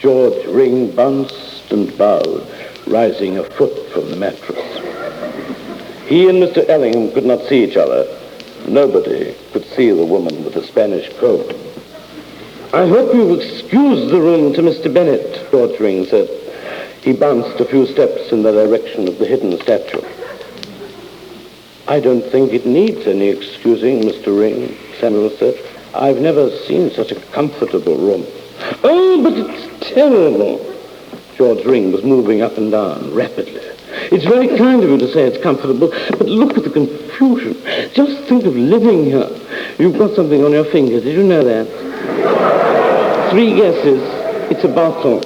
George Ring bounced and bowed, rising a foot from the mattress. He and Mr. Ellingham could not see each other. Nobody could see the woman with the Spanish comb. "I hope you'll excuse the room to Mr. Bennett," George Ring said. He bounced a few steps in the direction of the hidden statue. "I don't think it needs any excusing, Mr. Ring," Samuel said. "I've never seen such a comfortable room." "Oh, but it's terrible." George Ring was moving up and down rapidly. "It's very kind of you to say it's comfortable, but look at the confusion. Just think of living here. You've got something on your finger. Did you know that? 3 guesses. It's a bottle."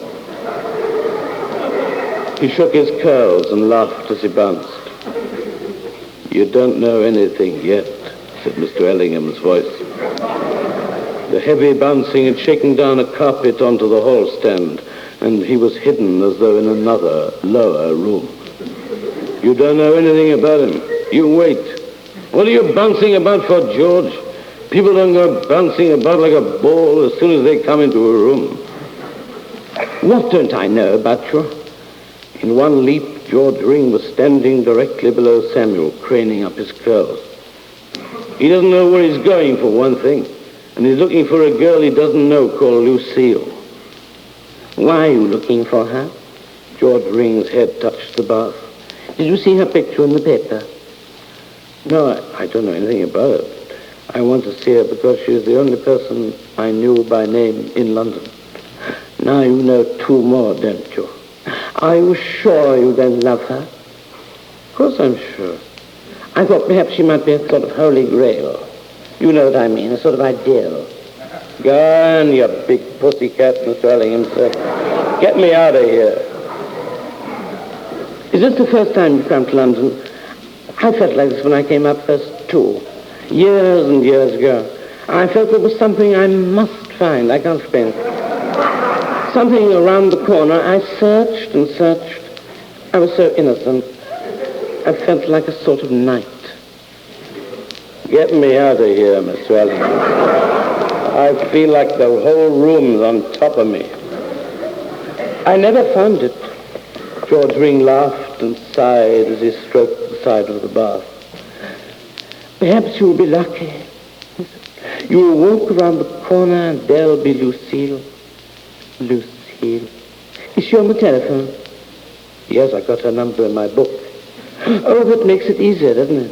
He shook his curls and laughed as he bounced. "You don't know anything yet," said Mr. Ellingham's voice. The heavy bouncing had shaken down a carpet onto the hall stand, and he was hidden as though in another, lower room. "You don't know anything about him. You wait. What are you bouncing about for, George? People don't go bouncing about like a ball as soon as they come into a room." "What don't I know about you?" In one leap, George Ring was standing directly below Samuel, craning up his curls. "He doesn't know where he's going, for one thing, and he's looking for a girl he doesn't know called Lucille." "Why are you looking for her?" George Ring's head touched the bath. "Did you see her picture in the paper?" "No, I don't know anything about it. I want to see her because she is the only person I knew by name in London." "Now you know 2 more, don't you? Are you sure you don't love her?" "Of course I'm sure. I thought perhaps she might be a sort of holy grail. You know what I mean, a sort of ideal." "Go on, you big pussycat," Mr. Ellingham said. "Get me out of here." "Is this the first time you've come to London?" "I felt like this when I came up first, too. Years and years ago. I felt there was something I must find. I can't explain it. Something around the corner. I searched and searched. I was so innocent. I felt like a sort of knight." "Get me out of here, Mr. Ellingham. I feel like the whole room's on top of me." "I never found it." George Ring laughed and sighed as he stroked the side of the bath. "Perhaps you'll be lucky. You'll walk around the corner and there'll be Lucille." "Lucille. Is she on the telephone?" "Yes, I got her number in my book." "Oh, that makes it easier, doesn't it?"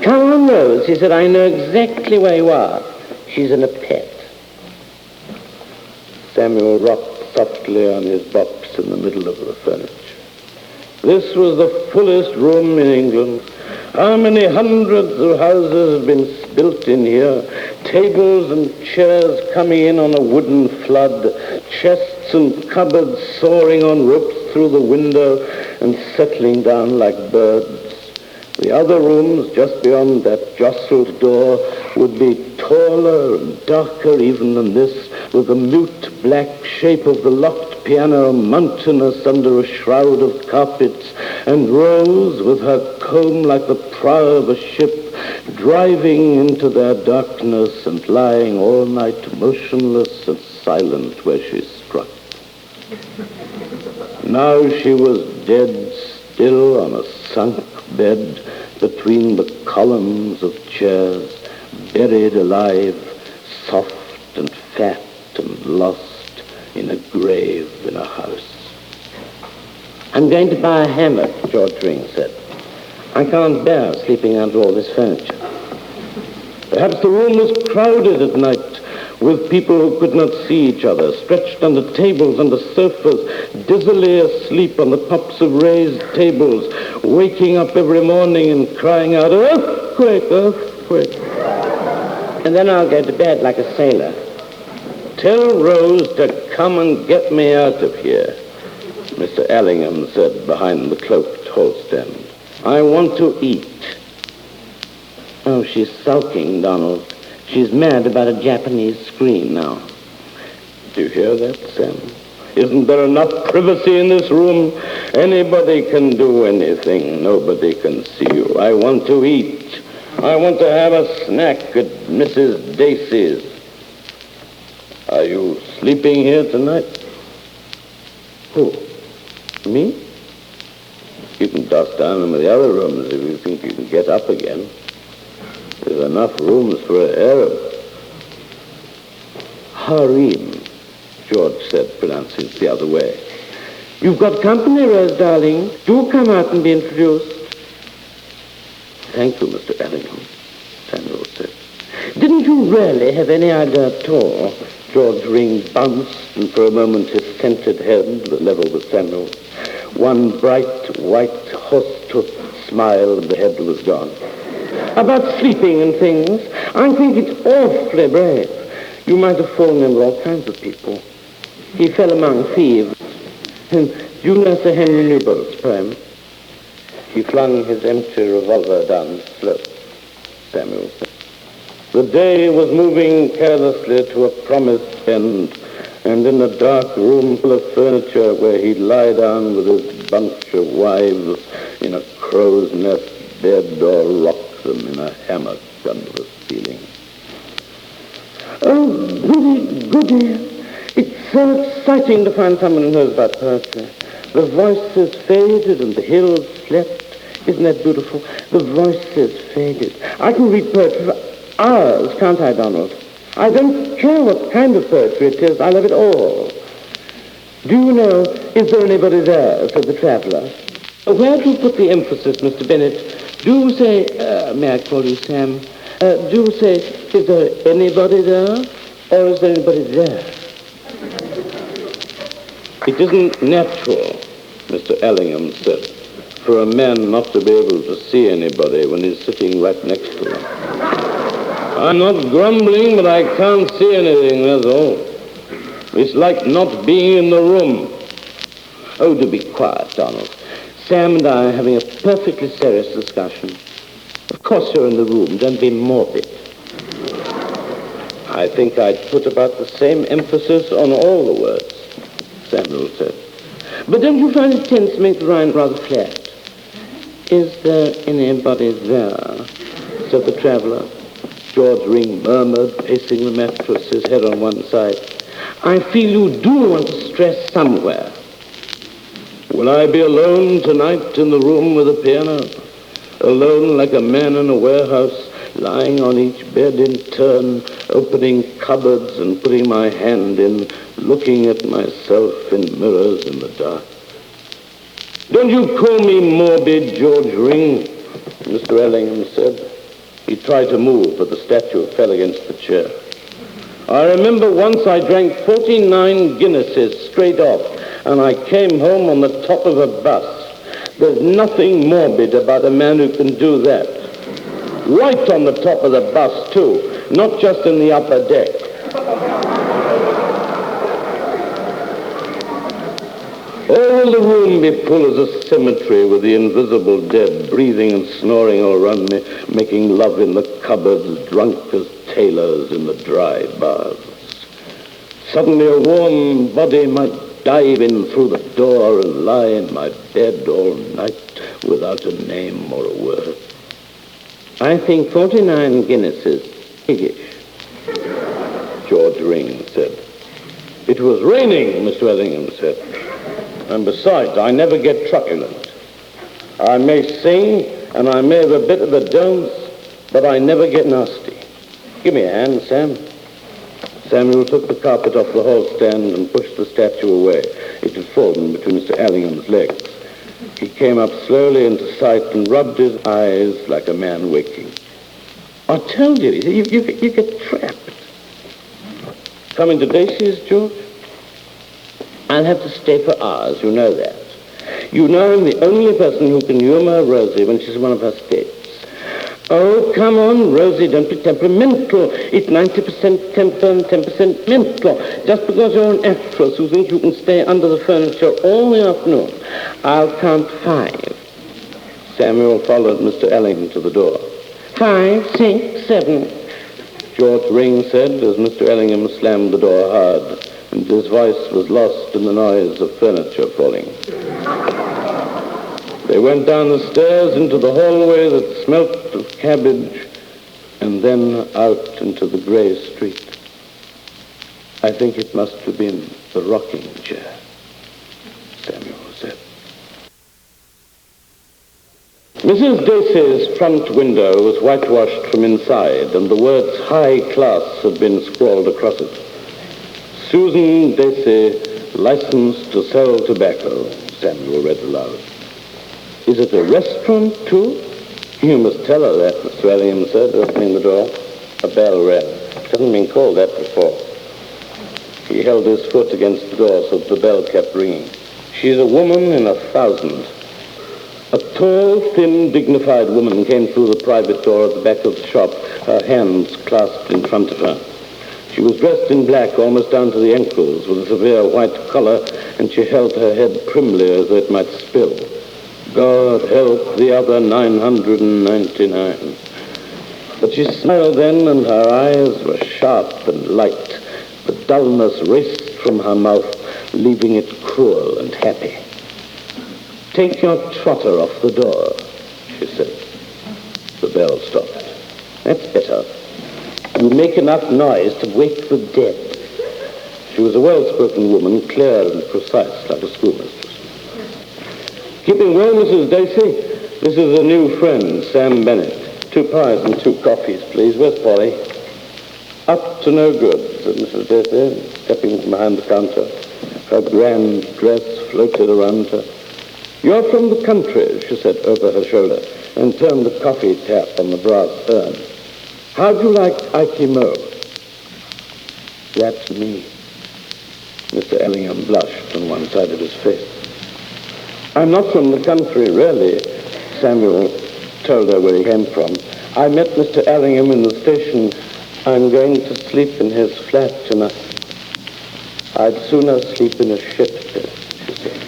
"Come on, Rose," he said. "I know exactly where you are. She's in a pet." Samuel rocked softly on his box in the middle of the furniture. This was the fullest room in England. How many hundreds of houses have been built in here? Tables and chairs coming in on a wooden flood, chests and cupboards soaring on ropes through the window and settling down like birds. The other rooms just beyond that jostled door would be taller and darker even than this, with the mute black shape of the locked piano mountainous under a shroud of carpets, and Rose, with her comb like the prow of a ship, driving into their darkness and lying all night motionless and silent where she struck. Now she was dead still on a sunk bed between the columns of chairs, buried alive, soft and fat and lost in a grave in a house. "I'm going to buy a hammock," George Ring said. "I can't bear sleeping under all this furniture." Perhaps the room was crowded at night with people who could not see each other, stretched under tables, under sofas, dizzily asleep on the tops of raised tables, waking up every morning and crying out, "Earthquake, earthquake." "And then I'll go to bed like a sailor." "Tell Rose to come and get me out of here," Mr. Ellingham said behind the cloaked hall stand. "I want to eat." "Oh, she's sulking, Donald. She's mad about a Japanese screen now." "Do you hear that, Sam? Isn't there enough privacy in this room? Anybody can do anything. Nobody can see you. I want to eat. I want to have a snack at Mrs. Dacey's." "Are you sleeping here tonight?" Who? Me? You can dust down into the other rooms if you think you can get up again. There's enough rooms for a harem. Harem, George said, pronouncing it the other way. You've got company, Rose, darling. Do come out and be introduced. Thank you, Mr. Ellingham, Samuel said. Didn't you really have any idea at all? George Ring bounced, and for a moment his scented head was level with Samuel. One bright, white, horse-toothed smile, and the head was gone. About sleeping and things, I think it's awfully brave. You might have fallen in with all kinds of people. He fell among thieves. And you know Sir Henry Newbolt's poem? He flung his empty revolver down the slope, Samuel said. The day was moving carelessly to a promised end, and in a dark room full of furniture where he'd lie down with his bunch of wives in a crow's nest bed or rock them in a hammock under the ceiling. Oh, goody, goody. It's so exciting to find someone who knows about poetry. The voices faded and the hills slept. Isn't that beautiful? The voices faded. I can read poetry for hours, can't I, Donald? I don't care what kind of poetry it is. I love it all. Do you know, is there anybody there, said the traveller. Where do you put the emphasis, Mr. Bennett? Do say, may I call you Sam? Do say, is there anybody there, or is there anybody there? It isn't natural, Mr. Ellingham said, for a man not to be able to see anybody when he's sitting right next to them. I'm not grumbling, but I can't see anything, that's all. It's like not being in the room. Oh, do be quiet, Donald. Sam and I are having a perfectly serious discussion. Of course you're in the room, don't be morbid. I think I'd put about the same emphasis on all the words, Samuel said. But don't you find it tense to make the rhyme rather flat? Is there anybody there? Said the traveller. George Ring murmured, pacing the mattress, his head on one side. I feel you do want to stress somewhere. Will I be alone tonight in the room with the piano? Alone like a man in a warehouse, lying on each bed in turn, opening cupboards and putting my hand in, looking at myself in mirrors in the dark. Don't you call me morbid, George Ring, Mr. Ellingham said. He tried to move, but the statue fell against the chair. I remember once I drank 49 Guinnesses straight off, and I came home on the top of a bus. There's nothing morbid about a man who can do that. Right on the top of the bus, too, not just in the upper deck. All the room be full as a cemetery with the invisible dead breathing and snoring all around me, making love in the cupboards, drunk as tailors in the dry baths. Suddenly a warm body might dive in through the door and lie in my bed all night without a name or a word. I think 49 Guinnesses piggish, George Ring said. It was raining, Mr. Ellingham said. And besides, I never get truculent. I may sing, and I may have a bit of the dose, but I never get nasty. Give me a hand, Sam. Samuel took the carpet off the hall stand and pushed the statue away. It had fallen between Mr. Allingham's legs. He came up slowly into sight and rubbed his eyes like a man waking. I told you, you get trapped. Coming to Dacey's, George? I'll have to stay for hours, you know that. You know I'm the only person who can humor Rosie when she's in one of her states. Oh, come on, Rosie, don't be temperamental. It's 90% temper and 10% mental. Just because you're an actress who thinks you can stay under the furniture all the afternoon. I'll count 5. Samuel followed Mr. Ellingham to the door. 5, 6, 7. George Ring said as Mr. Ellingham slammed the door hard, and his voice was lost in the noise of furniture falling. They went down the stairs into the hallway that smelt of cabbage, and then out into the grey street. I think it must have been the rocking chair. Mrs. Dacey's front window was whitewashed from inside, and the words high class had been scrawled across it. Susan Dacey, licensed to sell tobacco, Samuel read aloud. Is it a restaurant, too? You must tell her that, Mr. Ellingham said, opening the door. A bell rang. It hasn't been called that before. He held his foot against the door so that the bell kept ringing. She's a woman in 1,000. A tall, thin, dignified woman came through the private door at the back of the shop, her hands clasped in front of her. She was dressed in black almost down to the ankles, with a severe white collar, and she held her head primly as though it might spill. God help the other 999. But she smiled then, and her eyes were sharp and light. The dullness raced from her mouth, leaving it cruel and happy. Take your trotter off the door, she said. The bell stopped. That's better. You make enough noise to wake the dead. She was a well-spoken woman, clear and precise, like a schoolmistress. Keeping well, Mrs. Dacey? This is a new friend, Sam Bennett. 2 pies and 2 coffees, please. Where's Polly? Up to no good, said Mrs. Dacey, stepping from behind the counter. Her grand dress floated around her. You're from the country, she said over her shoulder, and turned the coffee tap on the brass urn. How'd you like Aikimo? That's me. Mr. Ellingham blushed on one side of his face. I'm not from the country, really. Samuel told her where he came from. I met Mr. Ellingham in the station. I'm going to sleep in his flat tonight. I'd sooner sleep in a ship, she said.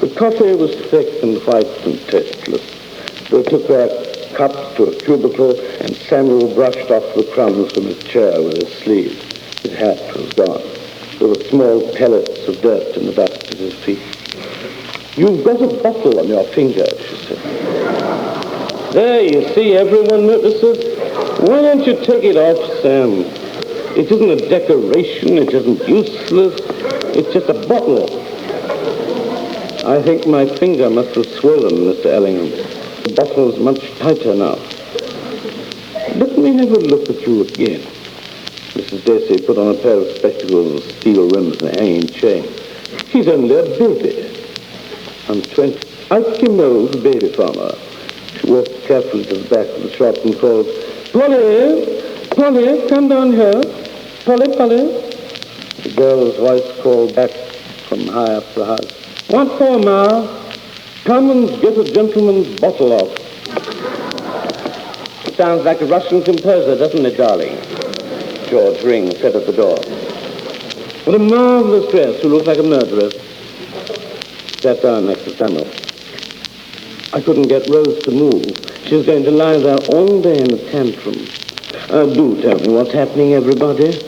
The coffee was thick and white and tasteless. They took their cups to a cubicle, and Samuel brushed off the crumbs from his chair with his sleeve. His hat was gone. There were small pellets of dirt in the back of his feet. You've got a bottle on your finger, she said. There, you see, everyone notices. Why don't you take it off, Sam? It isn't a decoration, it isn't useless, it's just a bottle. I think my finger must have swollen, Mr. Ellingham. The bottle's much tighter now. Let me have a look at you again. Mrs. Dacey put on a pair of spectacles with steel rims and a hanging chain. She's only a baby. I'm 20. Aikimo's baby farmer. She walked carefully to the back of the shop and called, Polly, Polly, come down here. Polly, Polly. The girl's voice called back from high up the house. What for, Ma? Come and get a gentleman's bottle off. Sounds like a Russian composer, doesn't it, darling? George Ring said at the door. What a marvelous dress. You look like a murderess. Sat down next to Samuel. I couldn't get Rose to move. She's going to lie there all day in a tantrum. Do tell me what's happening, everybody.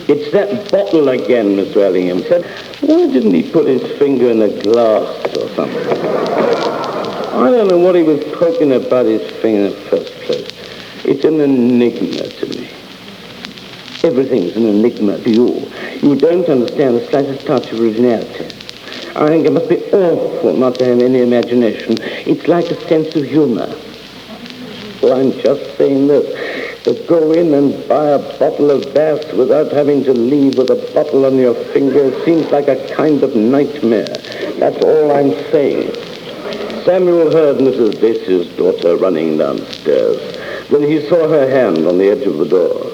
It's that bottle again, Mr. Ellingham said. Why didn't he put his finger in a glass or something? I don't know what he was poking about his finger in the first place. It's an enigma to me. Everything's an enigma to you. You don't understand the slightest touch of originality. I think it must be awful not to have any imagination. It's like a sense of humor. Well, I'm just saying this. To go in and buy a bottle of Bass without having to leave with a bottle on your finger seems like a kind of nightmare. That's all I'm saying. Samuel heard Mrs. Dacey's daughter running downstairs. Then he saw her hand on the edge of the door.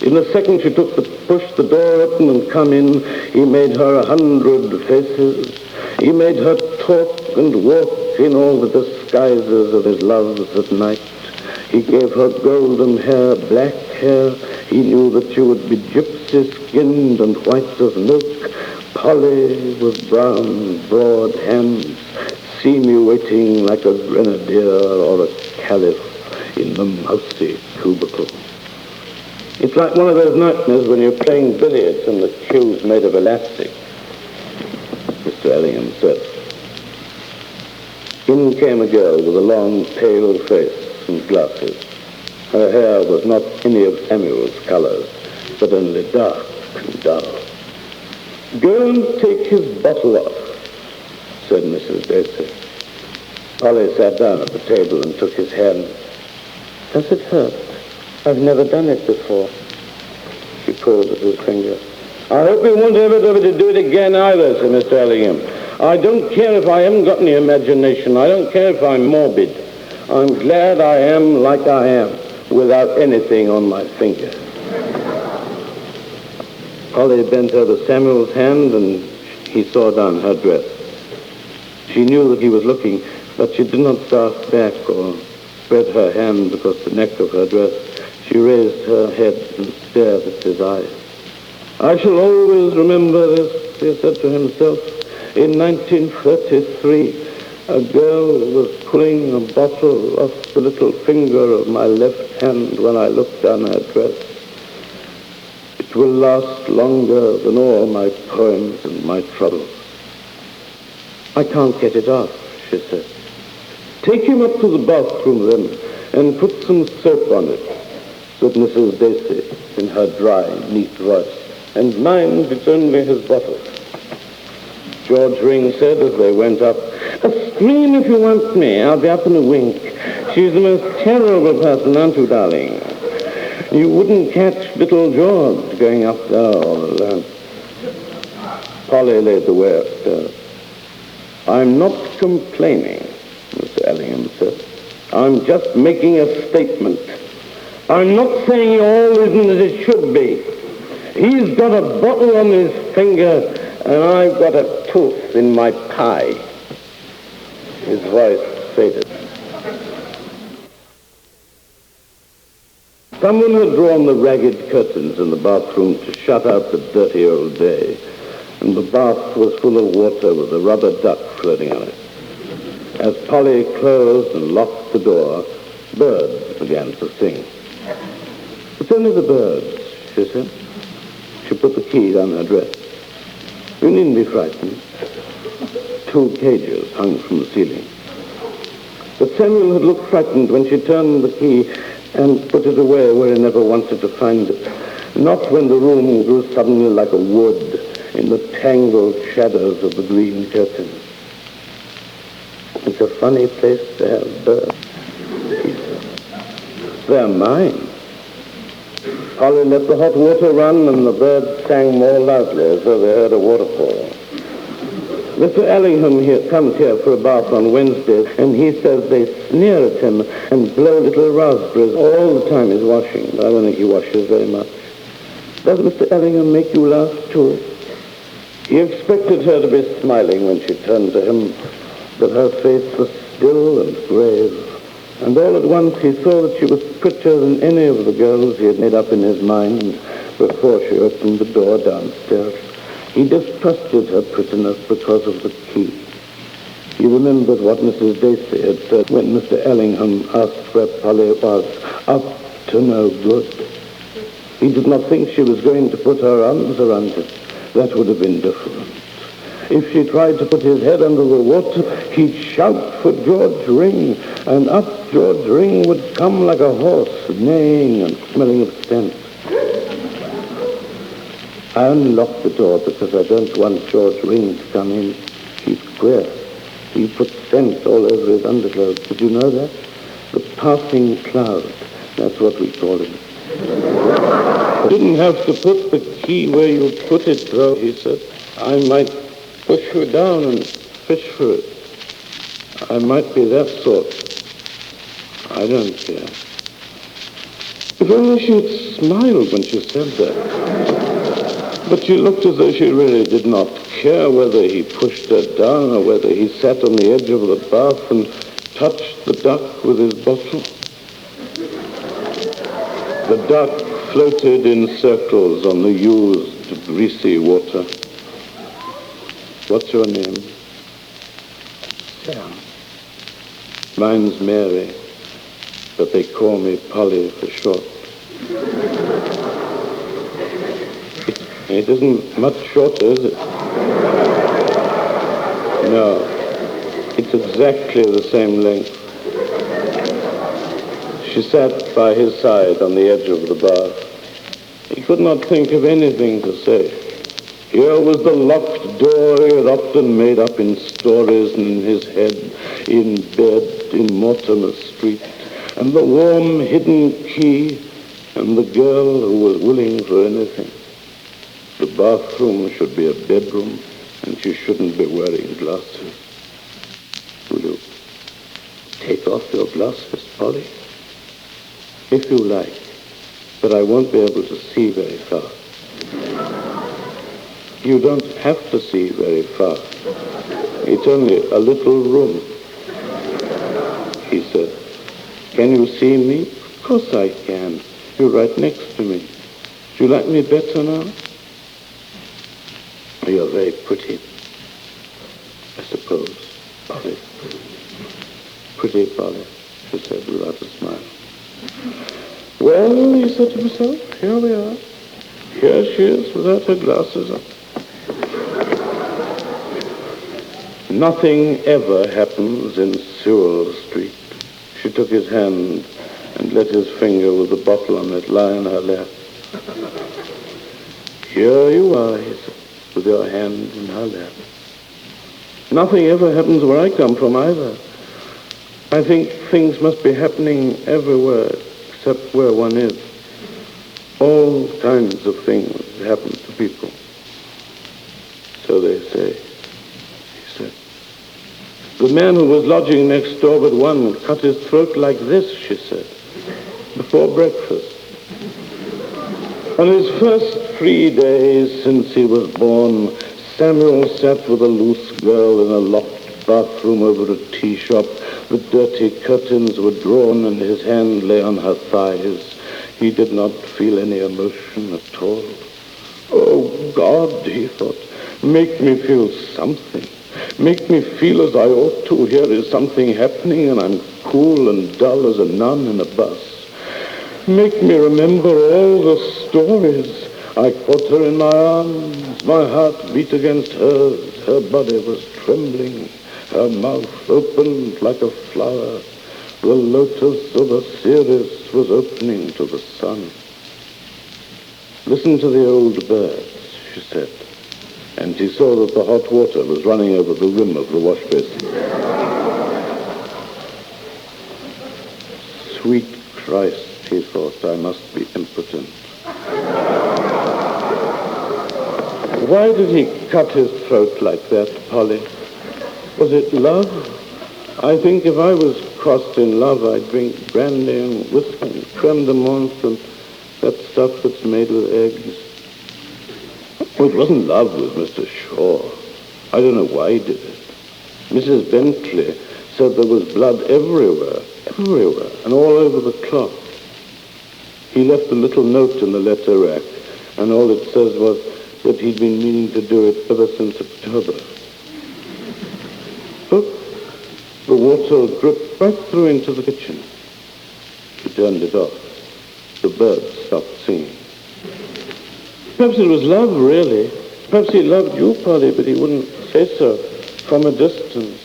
In a second she pushed the door open and come in. He made her 100 faces. He made her talk and walk in all the disguises of his loves at night. He gave her golden hair, black hair. He knew that she would be gypsy-skinned and white as milk. Polly with brown, broad hands, sinuating like a grenadier or a caliph in the mousy cubicle. It's like one of those nightmares when you're playing billiards and the cue's made of elastic, Mr. Ellingham said. In came a girl with a long, pale face and glasses. Her hair was not any of Samuel's colors, but only dark and dull. Go and take his bottle off, said Mrs. Dacey. Polly sat down at the table and took his hand. Does it hurt? I've never done it before. She pulled at his finger. I hope you won't ever to do it again either, said Mr. Ellingham. I don't care if I haven't got any imagination. I don't care if I'm morbid. I'm glad I am like I am, without anything on my finger. Polly bent over Samuel's hand, and he saw down her dress. She knew that he was looking, but she did not start back or spread her hand across the neck of her dress. She raised her head and stared at his eyes. I shall always remember this, he said to himself. In 1933, a girl was pulling a bottle off the little finger of my left hand when I looked down her dress. It will last longer than all my poems and my troubles. I can't get it off, she said. Take him up to the bathroom then, and put some soap on it, said Mrs. Dacey in her dry, neat voice. And mind, it's only his bottle. George Ring said as they went up, scream if you want me. I'll be up in a wink. She's the most terrible person, aren't you, darling? You wouldn't catch little George going up there all alone. Polly led the way upstairs. I'm not complaining, Mr. Ellingham said. I'm just making a statement. I'm not saying all isn't as it should be. He's got a bottle on his finger, and I've got a tooth in my pie. His voice faded. Someone had drawn the ragged curtains in the bathroom to shut out the dirty old day, and the bath was full of water with a rubber duck floating on it. As Polly closed and locked the door, birds began to sing. It's only the birds, she said. She put the key down her dress. You needn't be frightened. 2 cages hung from the ceiling. But Samuel had looked frightened when she turned the key and put it away where he never wanted to find it. Not when the room grew suddenly like a wood in the tangled shadows of the green curtains. It's a funny place to have birds, he said. They're mine. Polly let the hot water run, and the birds sang more loudly as though they heard a waterfall. Mr. Ellingham comes here for a bath on Wednesdays, and he says they sneer at him and blow little raspberries all the time he's washing. I don't think he washes very much. Does Mr. Ellingham make you laugh too? He expected her to be smiling when she turned to him, but her face was still and grave. And all at once he saw that she was prettier than any of the girls he had made up in his mind before she opened the door downstairs. He distrusted her prettiness because of the key. He remembered what Mrs. Dacey had said when Mr. Ellingham asked where Polly was, up to no good. He did not think she was going to put her arms around him. That would have been different. If she tried to put his head under the water, he'd shout for George Ring, and up George Ring would come like a horse, neighing and smelling of scent. I only locked the door because I don't want George Ring to come in. He's queer. He puts scent all over his underclothes. Did you know that? The passing cloud. That's what we call him. I didn't have to put the key where you put it, though, he said. I might push her down and fish for it. I might be that sort. I don't care. If only she'd smiled when she said that. But she looked as though she really did not care whether he pushed her down or whether he sat on the edge of the bath and touched the duck with his bottle. The duck floated in circles on the used, greasy water. What's your name? Sam. Mine's Mary, but they call me Polly for short. It isn't much shorter, is it? No. It's exactly the same length. She sat by his side on the edge of the bath. He could not think of anything to say. Here was the locked door he had often made up in stories and in his head, in bed in Mortimer Street, and the warm hidden key, and the girl who was willing for anything. The bathroom should be a bedroom, and she shouldn't be wearing glasses. Will you take off your glasses, Polly? If you like, but I won't be able to see very far. You don't have to see very far. It's only a little room. He said, can you see me? Of course I can. You're right next to me. Do you like me better now? You're very pretty, I suppose, Polly. Pretty, Polly, she said without a smile. Well, he said to himself, here we are. Here she is without her glasses on. Nothing ever happens in Sewell Street. She took his hand and let his finger with the bottle on it lie on her lap. Here you are, he said, with your hand in her lap. Nothing ever happens where I come from either. I think things must be happening everywhere except where one is. All kinds of things happen to people. So they say, he said. The man who was lodging next door but one cut his throat like this, she said, before breakfast. On his first 3 days since he was born, Samuel sat with a loose girl in a locked bathroom over a tea shop. The dirty curtains were drawn and his hand lay on her thighs. He did not feel any emotion at all. Oh, God, he thought, make me feel something. Make me feel as I ought to. Here is something happening and I'm cool and dull as a nun in a bus. Make me remember all the stories. I caught her in my arms. My heart beat against hers. Her body was trembling. Her mouth opened like a flower. The lotus of Osiris was opening to the sun. Listen to the old birds, she said. And he saw that the hot water was running over the rim of the wash basin. Sweet Christ, he thought, I must be impotent. Why did he cut his throat like that, Polly? Was it love? I think if I was crossed in love, I'd drink brandy and whiskey and creme de menthe and that stuff that's made with eggs. Well, it wasn't love with Mr. Shaw. I don't know why he did it. Mrs. Bentley said there was blood everywhere, and all over the cloth. He left a little note in the letter rack, and all it says was that he'd been meaning to do it ever since October. Look, the water dripped right through into the kitchen. He turned it off. The birds stopped singing. Perhaps it was love, really. Perhaps he loved you, Polly, but he wouldn't say so from a distance.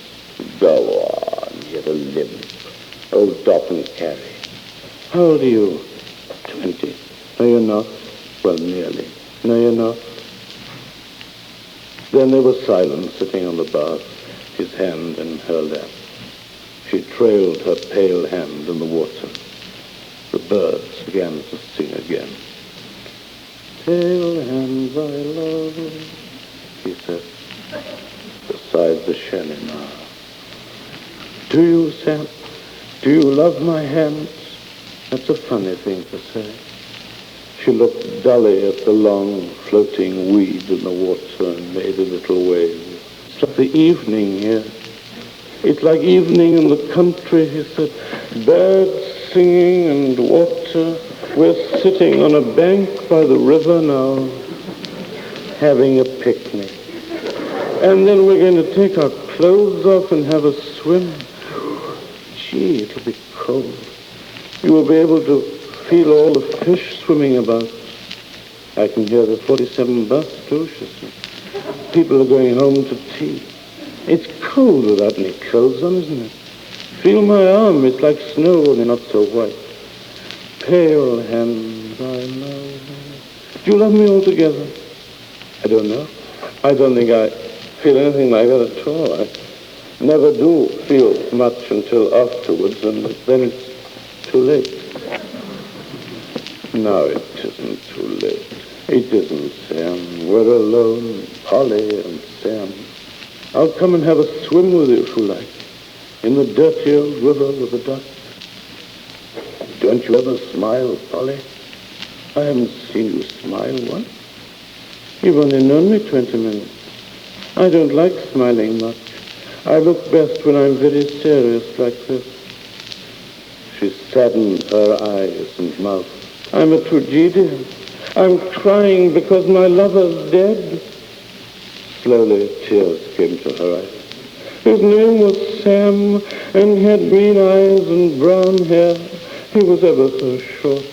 Go on, you're a limp. Old Dot and Carrie. How old are you? 20. No, you're not. Well, nearly. No, you're not. Then there was silence sitting on the bath, his hand in her lap. She trailed her pale hand in the water. The birds began to sing again. Pale hands I love, he said, beside the Shenandoah. Do you, Sam? Do you love my hands? That's a funny thing to say. She looked dully at the long, floating weed in the water and made a little wave. It's like the evening here. It's like evening in the country, he said. Birds singing and water. We're sitting on a bank by the river now, having a picnic. And then we're going to take our clothes off and have a swim. Gee, it'll be cold. You will be able to feel all the fish swimming about. I can hear the 47 bus too, she said. People are going home to tea. It's cold without any clothes on, isn't it? Feel my arm, it's like snow, only not so white. Pale hands I love. Do you love me altogether? I don't know. I don't think I feel anything like that at all. I never do feel much until afterwards, and then it's too late. No, it isn't too late. It isn't, Sam. We're alone, Polly and Sam. I'll come and have a swim with you if you like, in the dirty old river with the ducks. Don't you ever smile, Polly? I haven't seen you smile once. You've only known me 20 minutes. I don't like smiling much. I look best when I'm very serious like this. She saddened her eyes and mouth. I'm a tragedian. I'm crying because my lover's dead. Slowly, tears came to her eyes. His name was Sam, and he had green eyes and brown hair. He was ever so short.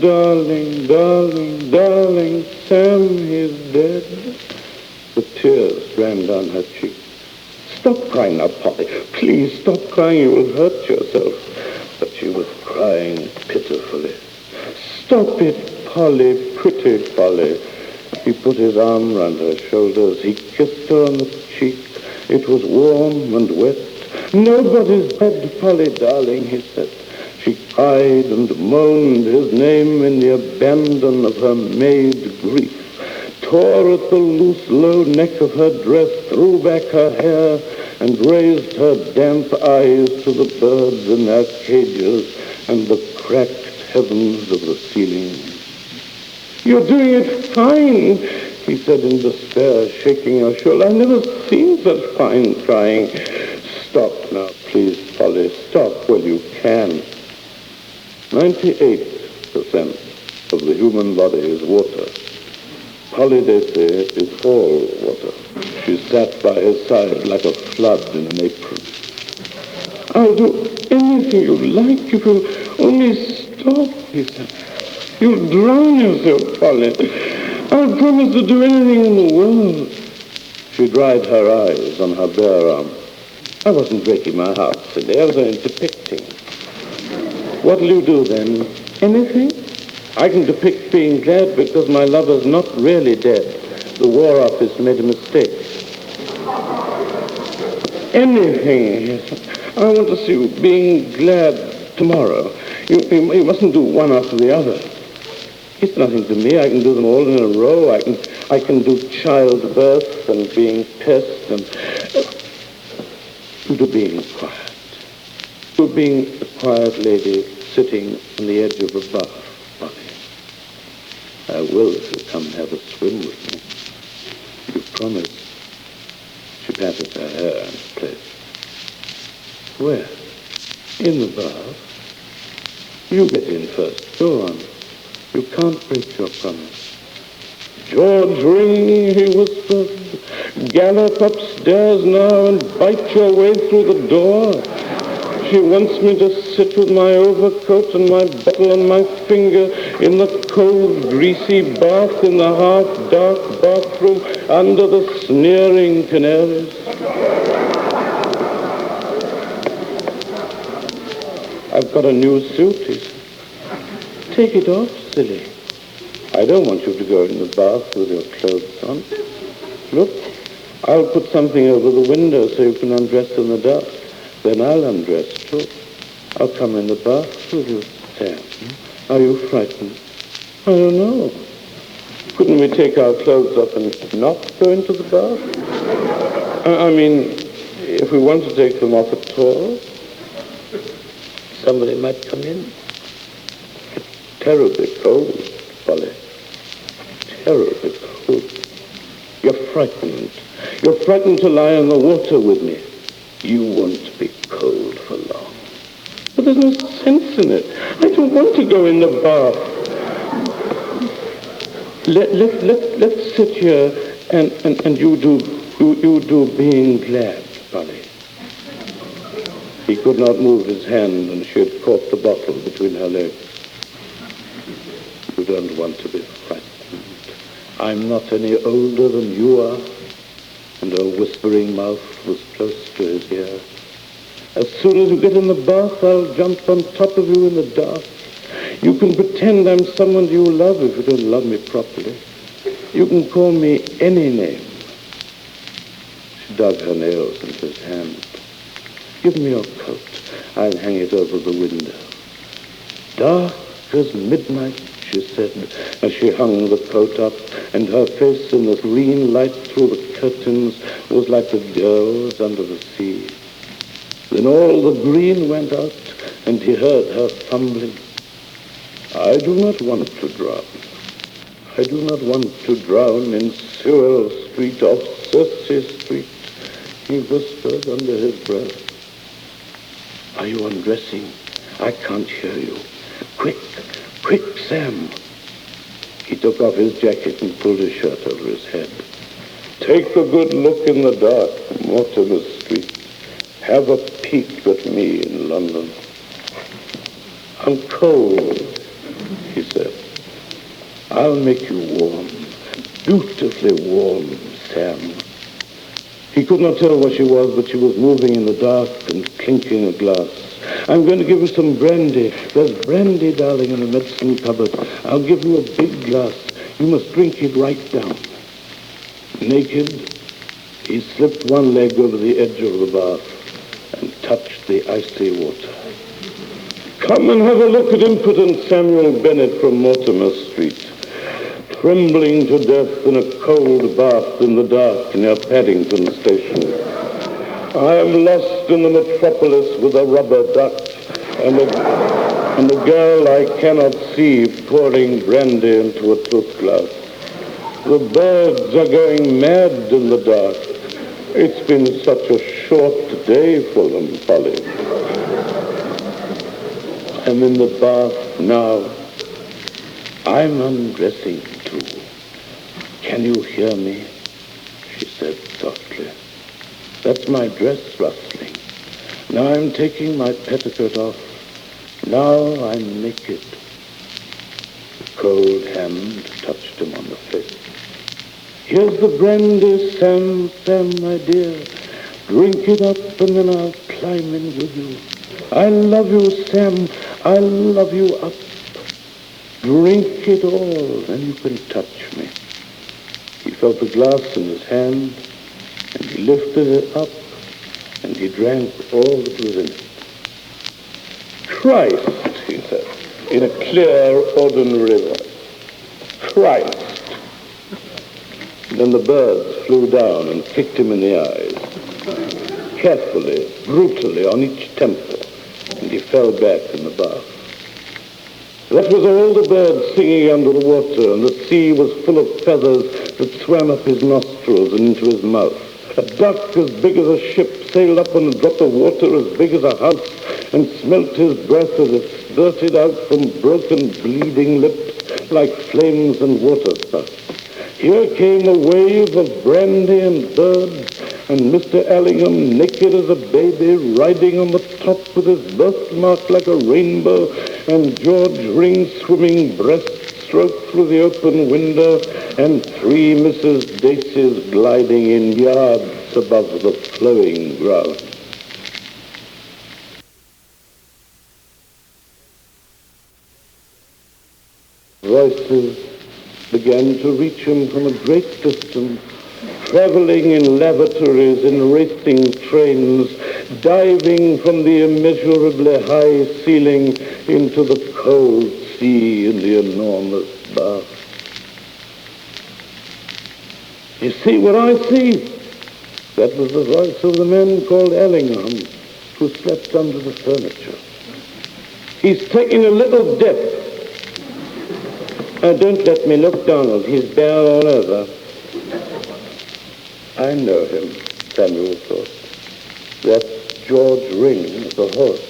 Darling, darling, darling, Sam, he's dead. The tears ran down her cheeks. Stop crying now, Polly. Please stop crying. You will hurt yourself. But she was crying pitifully. Stop it, Polly, pretty Polly. He put his arm round her shoulders. He kissed her on the cheek. It was warm and wet. Nobody's dead, Polly, darling, he said. She cried and moaned his name in the abandon of her maid grief, tore at the loose, low neck of her dress, threw back her hair, and raised her damp eyes to the birds in their cages and the cracked heavens of the ceiling. You're doing it fine, he said in despair, shaking her shoulder. I've never seen such fine crying. Stop now, please, Polly. Stop while you can. 98% of the human body is water. Polly, they say, is all water. She sat by his side like a flood in an apron. I'll do anything you like if you'll only stop, he said. You'll drown yourself, Polly. I'll promise to do anything in the world. She dried her eyes on her bare arm. I wasn't breaking my heart today. I was only depicting. What'll you do then? Anything? I can depict being glad because my lover's not really dead. The War Office made a mistake. Anything. I want to see you being glad tomorrow. You mustn't do one after the other. It's nothing to me. I can do them all in a row. I can do childbirth and being pissed and do being quiet. To being a quiet lady sitting on the edge of a bath, Bonnie. I will if you come have a swim with me. You promise. She patted her hair and place. Where? In the bath. You get in first. Go on. You can't break your promise. George, ring, he whispered. Gallop upstairs now and bite your way through the door. She wants me to sit with my overcoat and my bottle on my finger in the cold, greasy bath in the half-dark bathroom under the sneering canaries. I've got a new suit, he said. Take it off, silly. I don't want you to go in the bath with your clothes on. Look, I'll put something over the window so you can undress in the dark. Then I'll undress too. I'll come in the bath with you, Sam. Are you frightened? I don't know. Couldn't we take our clothes off and not go into the bath? I mean, if we want to take them off at all, somebody might come in. Terribly cold, Polly. Terribly cold. You're frightened. You're frightened to lie in the water with me. You won't be cold for long. But there's no sense in it. I don't want to go in the bath. Let's sit here and you do being glad, Polly. He could not move his hand and she had caught the bottle between her legs. You don't want to be frightened. I'm not any older than you are. And her whispering mouth was close to his ear. As soon as you get in the bath, I'll jump on top of you in the dark. You can pretend I'm someone you love if you don't love me properly. You can call me any name. dug her nails into his hand. Give me your coat. I'll hang it over the window. Dark as midnight, she said, as she hung the coat up, and her face in the green light through the curtains was like the girl's under the sea. Then all the green went out, and he heard her fumbling. I do not want to drown. I do not want to drown in Sewell Street or Circe Street, he whispered under his breath. Are you undressing? I can't hear you. Quick, quick, Sam. He took off his jacket and pulled his shirt over his head. Take a good look in the dark, Mortimer Street. Have a peek at me in London. I'm cold, he said. I'll make you warm, beautifully warm, Sam. He could not tell what she was, but she was moving in the dark and clinking a glass. I'm going to give you some brandy. There's brandy, darling, in the medicine cupboard. I'll give you a big glass. You must drink it right down. Naked, he slipped one leg over the edge of the bath and touched the icy water. Come and have a look at impotent Samuel Bennett from Mortimer Street, trembling to death in a cold bath in the dark near Paddington Station. I am lost in the metropolis with a rubber duck and a girl I cannot see pouring brandy into a tooth glass. The birds are going mad in the dark. It's been such a short day for them, Polly. I'm in the bath now. I'm undressing too. Can you hear me? She said softly. That's my dress rustling. Now I'm taking my petticoat off. Now I'm naked. The cold hand touched him on the face. Here's the brandy, Sam, my dear. Drink it up and then I'll climb in with you. I love you, Sam. I love you up. Drink it all, then you can touch me. He felt the glass in his hand, and he lifted it up, and he drank all that was in it. Christ, he said, in a clear, ordinary voice. Christ. Then the birds flew down and kicked him in the eyes, carefully, brutally, on each temple, and he fell back in the bath. That was all the birds singing under the water, and the sea was full of feathers that swam up his nostrils and into his mouth. A duck as big as a ship sailed up on a drop of water as big as a house and smelt his breath as it spurted out from broken, bleeding lips like flames and water spouts. Here came a wave of brandy and birds, and Mr. Allingham, naked as a baby, riding on the top with his birthmark like a rainbow, and George Ring swimming breaststroke through the open window, and three Mrs. Daces gliding in yards above the flowing ground. Voices began to reach him from a great distance, traveling in lavatories, in racing trains, diving from the immeasurably high ceiling into the cold sea in the enormous bath. You see what I see? That was the voice of the man called Allingham, who slept under the furniture. He's taking a little dip. Don't let me look, Donald. He's bare all over. I know him, Samuel thought. That's George Ring, the horse.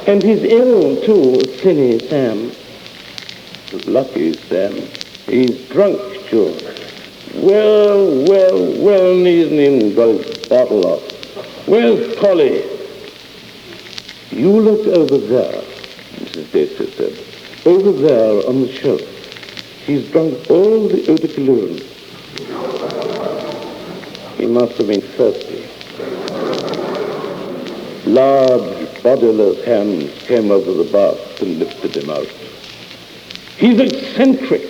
And he's ill, too, silly Sam. Lucky Sam. He's drunk, George. Well, and he's even got his bottle off. Where's Polly? You look over there, Mrs. Dacey said. Over there on the shelf. He's drunk all the eau de cologne. He must have been thirsty. Large, bodiless hands came over the bath and lifted him out. He's eccentric.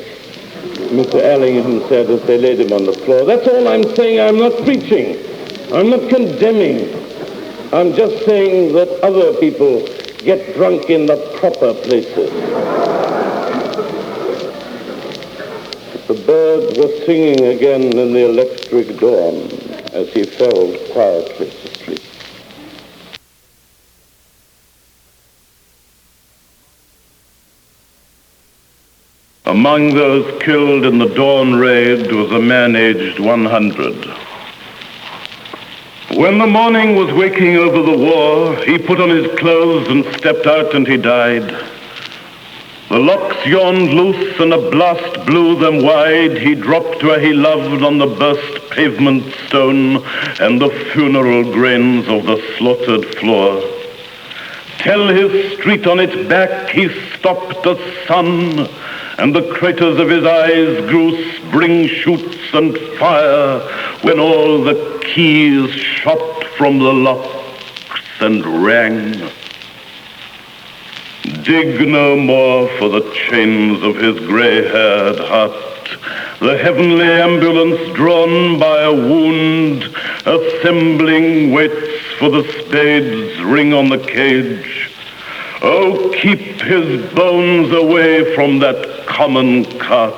Mr. Ellingham said as they laid him on the floor. That's all I'm saying. I'm not preaching. I'm not condemning. I'm just saying that other people get drunk in the proper places. The birds were singing again in the electric dawn as he fell quietly to sleep. Among those killed in the dawn raid was a man aged 100. When the morning was waking over the war, he put on his clothes and stepped out, and he died. The locks yawned loose and a blast blew them wide. He dropped where he loved on the burst pavement stone and the funeral grains of the slaughtered floor. Till his street on its back he stopped the sun, and the craters of his eyes grew spring shoots and fire when all the keys shot from the locks and rang. Dig no more for the chains of his gray-haired heart. The heavenly ambulance drawn by a wound, assembling waits for the spade's ring on the cage. Oh, keep his bones away from that common cart.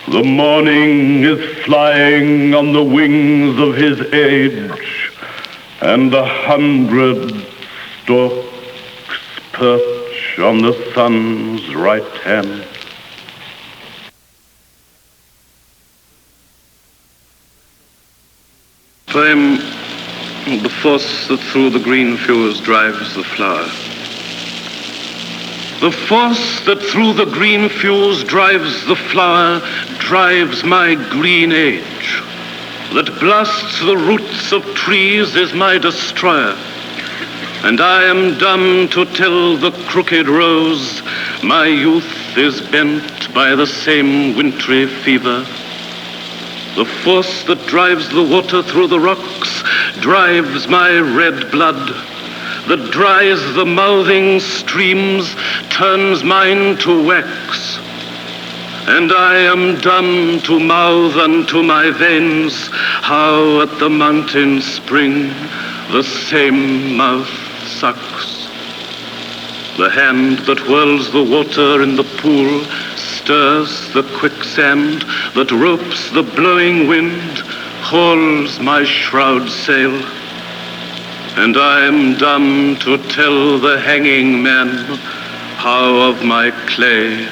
The morning is flying on the wings of his age, and 100 storks perch on the sun's right hand. I am the force that through the green fuse drives the flower. The force that through the green fuse drives the flower drives my green age. That blasts the roots of trees is my destroyer. And I am dumb to tell the crooked rose my youth is bent by the same wintry fever. The force that drives the water through the rocks drives my red blood, that dries the mouthing streams, turns mine to wax. And I am dumb to mouth unto my veins how at the mountain spring the same mouth sucks. The hand that whirls the water in the pool stirs the quicksand, that ropes the blowing wind, hauls my shroud sail. And I am dumb to tell the hanging man how of my clay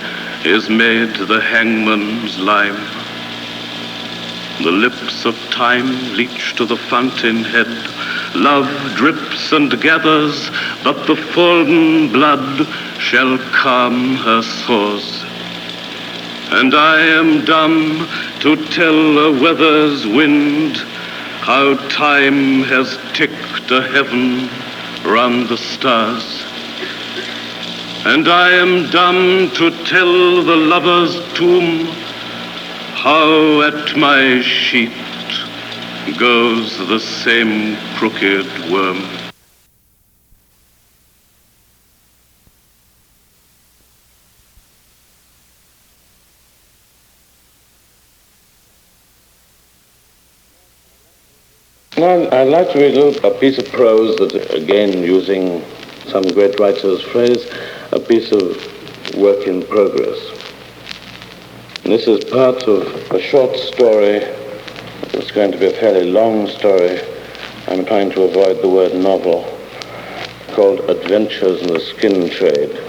is made the hangman's lime. The lips of time leach to the fountainhead. Love drips and gathers, but the fallen blood shall calm her sores. And I am dumb to tell a weather's wind how time has ticked a heaven round the stars. And I am dumb to tell the lover's tomb how at my sheet goes the same crooked worm. Well, I'd like to read a piece of prose that, again, using some great writer's phrase, a piece of work in progress. And this is part of a short story. It's going to be a fairly long story. I'm trying to avoid the word novel, called Adventures in the Skin Trade.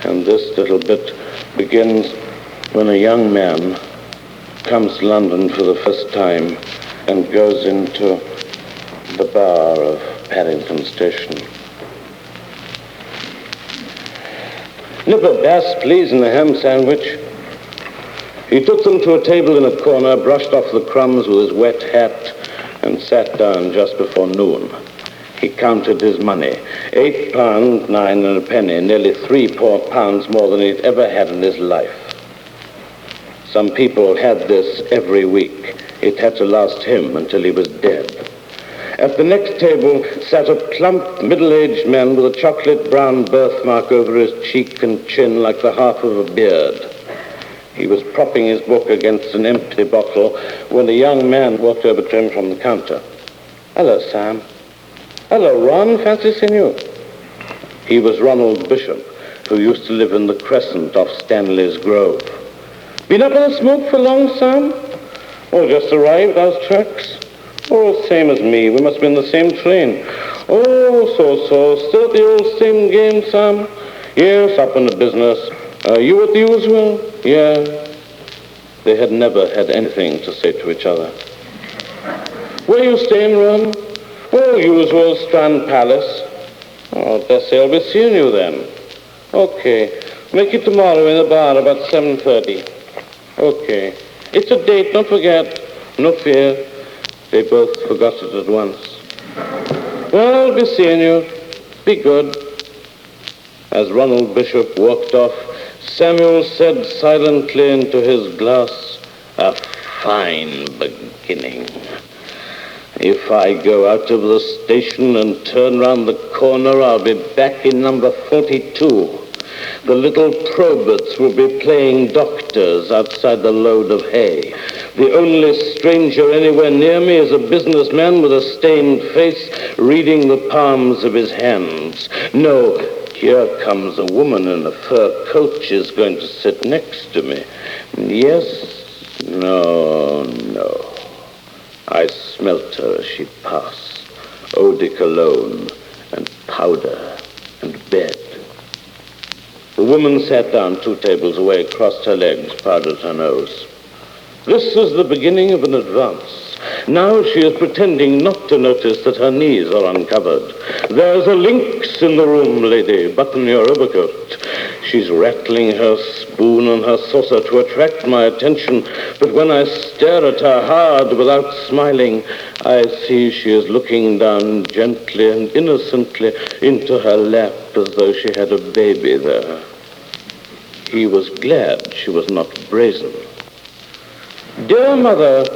And this little bit begins when a young man comes to London for the first time and goes into the bar of Paddington Station. Nipper Bass, please, and a ham sandwich. He took them to a table in a corner, brushed off the crumbs with his wet hat, and sat down just before noon. He counted his money. £8, 9 and a penny, nearly £3 more than he'd ever had in his life. Some people had this every week. It had to last him until he was dead. At the next table sat a plump, middle-aged man with a chocolate-brown birthmark over his cheek and chin like the half of a beard. He was propping his book against an empty bottle when a young man walked over to him from the counter. "Hello, Sam." "Hello, Ron. Fancy seeing you." He was Ronald Bishop, who used to live in the Crescent off Stanley's Grove. "Been up in the smoke for long, Sam?" "Oh, just arrived. How's tracks?" "Oh, same as me. We must be in the same train." "Oh, so. Still at the old same game, Sam?" "Yes, up in the business." "You at the usual?" "Yeah." They had never had anything to say to each other. "Where you staying, Ron?" "Oh, usual, Strand Palace." "Oh, Bessie, I'll be seeing you then." "Okay. Make it tomorrow in the bar about 7:30. "Okay. It's a date, don't forget." "No fear." They both forgot it at once. "Well, I'll be seeing you. Be good." As Ronald Bishop walked off, Samuel said silently into his glass, "A fine beginning. If I go out of the station and turn round the corner, I'll be back in number 42. The little Proberts will be playing doctors outside the load of hay. The only stranger anywhere near me is a businessman with a stained face reading the palms of his hands. No, here comes a woman in a fur coat. She's going to sit next to me. Yes, no. I smelt her as she passed. Eau de cologne and powder and bed. The woman sat down 2 tables away, crossed her legs, powdered her nose. This is the beginning of an advance. Now she is pretending not to notice that her knees are uncovered. "There's a lynx in the room, lady. Button your overcoat." She's rattling her spoon and her saucer to attract my attention, but when I stare at her hard without smiling, I see she is looking down gently and innocently into her lap as though she had a baby there. He was glad she was not brazen. "Dear Mother,"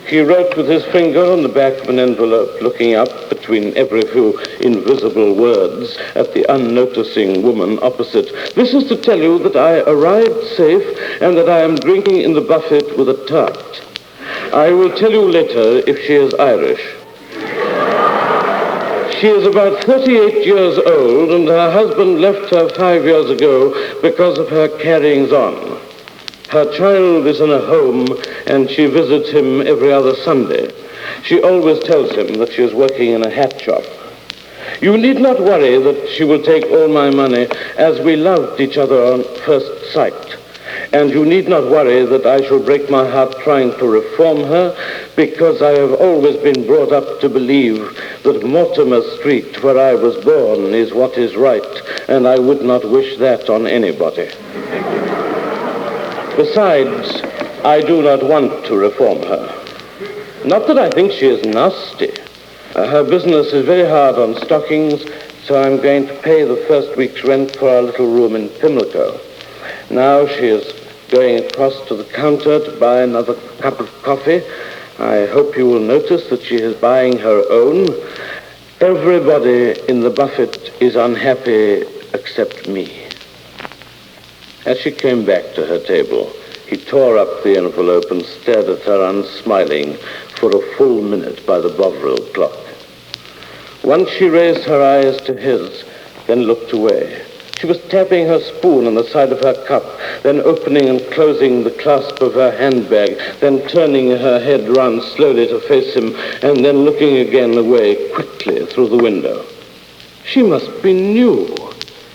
he wrote with his finger on the back of an envelope, looking up between every few invisible words at the unnoticing woman opposite. "This is to tell you that I arrived safe and that I am drinking in the buffet with a tart. I will tell you later if she is Irish. She is about 38 years old, and her husband left her 5 years ago because of her carryings on. Her child is in a home, and she visits him every other Sunday. She always tells him that she is working in a hat shop. You need not worry that she will take all my money, as we loved each other on first sight. And you need not worry that I shall break my heart trying to reform her, because I have always been brought up to believe that Mortimer Street, where I was born, is what is right, and I would not wish that on anybody. Besides, I do not want to reform her. Not that I think she is nasty. Her business is very hard on stockings, so I'm going to pay the first week's rent for our little room in Pimlico. Now she is going across to the counter to buy another cup of coffee. I hope you will notice that she is buying her own. Everybody in the buffet is unhappy except me. As she came back to her table, he tore up the envelope and stared at her unsmiling for a full minute by the Bovril clock. Once she raised her eyes to his, then looked away. She was tapping her spoon on the side of her cup, then opening and closing the clasp of her handbag, then turning her head round slowly to face him, and then looking again away quickly through the window. She must be new,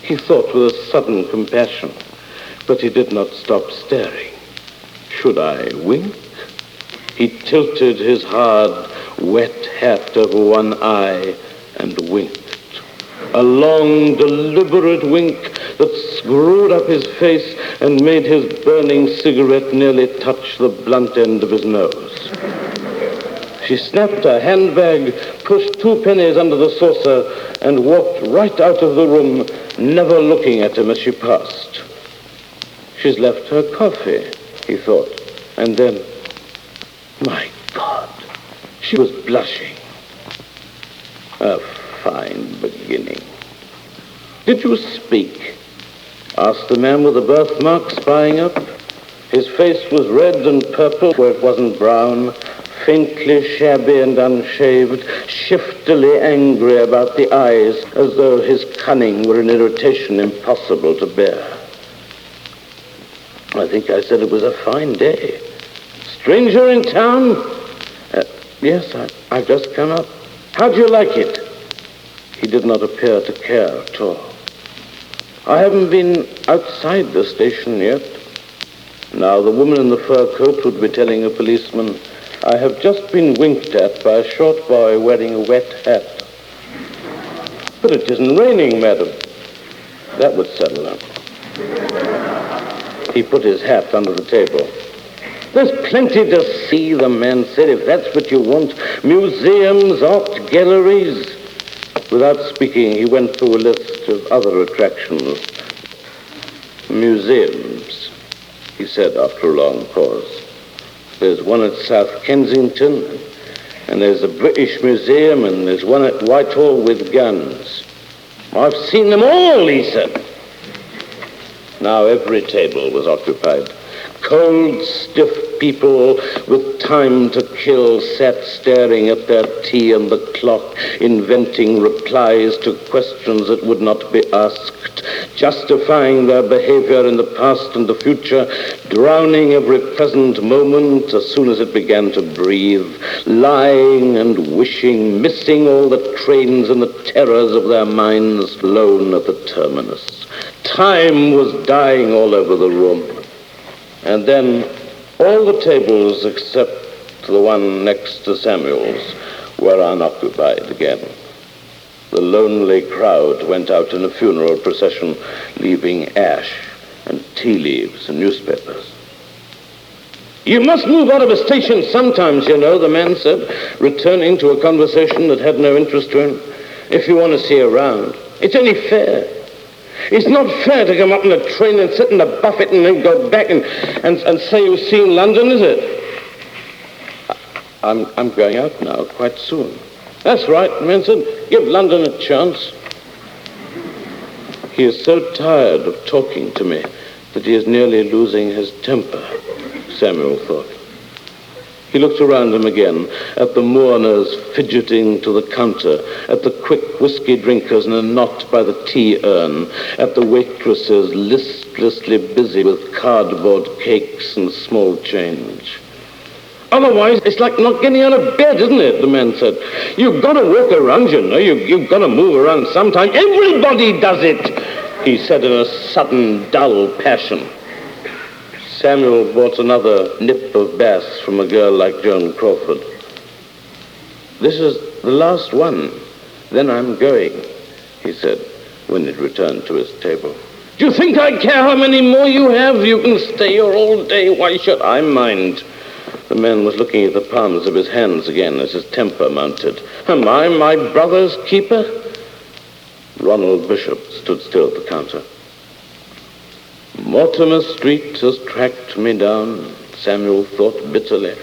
he thought with a sudden compassion, but he did not stop staring. Should I wink? He tilted his hard, wet hat over one eye and winked. A long, deliberate wink that screwed up his face and made his burning cigarette nearly touch the blunt end of his nose. She snapped her handbag, pushed 2 pennies under the saucer, and walked right out of the room, never looking at him as she passed. She's left her coffee, he thought, and then, my God, she was blushing. A fine beginning. Did you speak? Asked the man with the birthmark, spying up. His face was red and purple where it wasn't brown, faintly shabby and unshaved, shiftily angry about the eyes, as though his cunning were an irritation impossible to bear. I think I said it was a fine day. Stranger in town? Yes, I've just come up. How do you like it? He did not appear to care at all. I haven't been outside the station yet. Now, the woman in the fur coat would be telling a policeman, I have just been winked at by a short boy wearing a wet hat. But it isn't raining, madam. That would settle him. He put his hat under the table. There's plenty to see, the man said, if that's what you want. Museums, art galleries. Without speaking, he went through a list of other attractions. Museums, he said after a long pause. There's one at South Kensington, and there's the British Museum, and there's one at Whitehall with guns. I've seen them all, he said. Now every table was occupied. Cold, stiff people with time to kill sat staring at their tea and the clock, inventing replies to questions that would not be asked, justifying their behavior in the past and the future, drowning every present moment as soon as it began to breathe, lying and wishing, missing all the trains and the terrors of their minds, alone at the terminus. Time was dying all over the room. And then all the tables except the one next to Samuel's were unoccupied again. The lonely crowd went out in a funeral procession, leaving ash and tea leaves and newspapers. You must move out of a station sometimes, you know, the man said, returning to a conversation that had no interest to him, if you want to see around. It's only fair. It's not fair to come up in a train and sit in a buffet and then go back and say you've seen London, is it? I'm going out now, quite soon. That's right, Vincent. Give London a chance. He is so tired of talking to me that he is nearly losing his temper, Samuel thought. He looked around him again, at the mourners fidgeting to the counter, at the quick whiskey drinkers in a knot by the tea urn, at the waitresses listlessly busy with cardboard cakes and small change. Otherwise, it's like not getting out of bed, isn't it, the man said. You've got to walk around, you know. You've got to move around sometime. Everybody does it, he said in a sudden, dull passion. Samuel bought another nip of Bass from a girl like Joan Crawford. This is the last one. Then I'm going, he said, when he'd returned to his table. Do you think I care how many more you have? You can stay here all day. Why should I mind? The man was looking at the palms of his hands again as his temper mounted. Am I my brother's keeper? Ronald Bishop stood still at the counter. Mortimer Street has tracked me down, Samuel thought bitterly,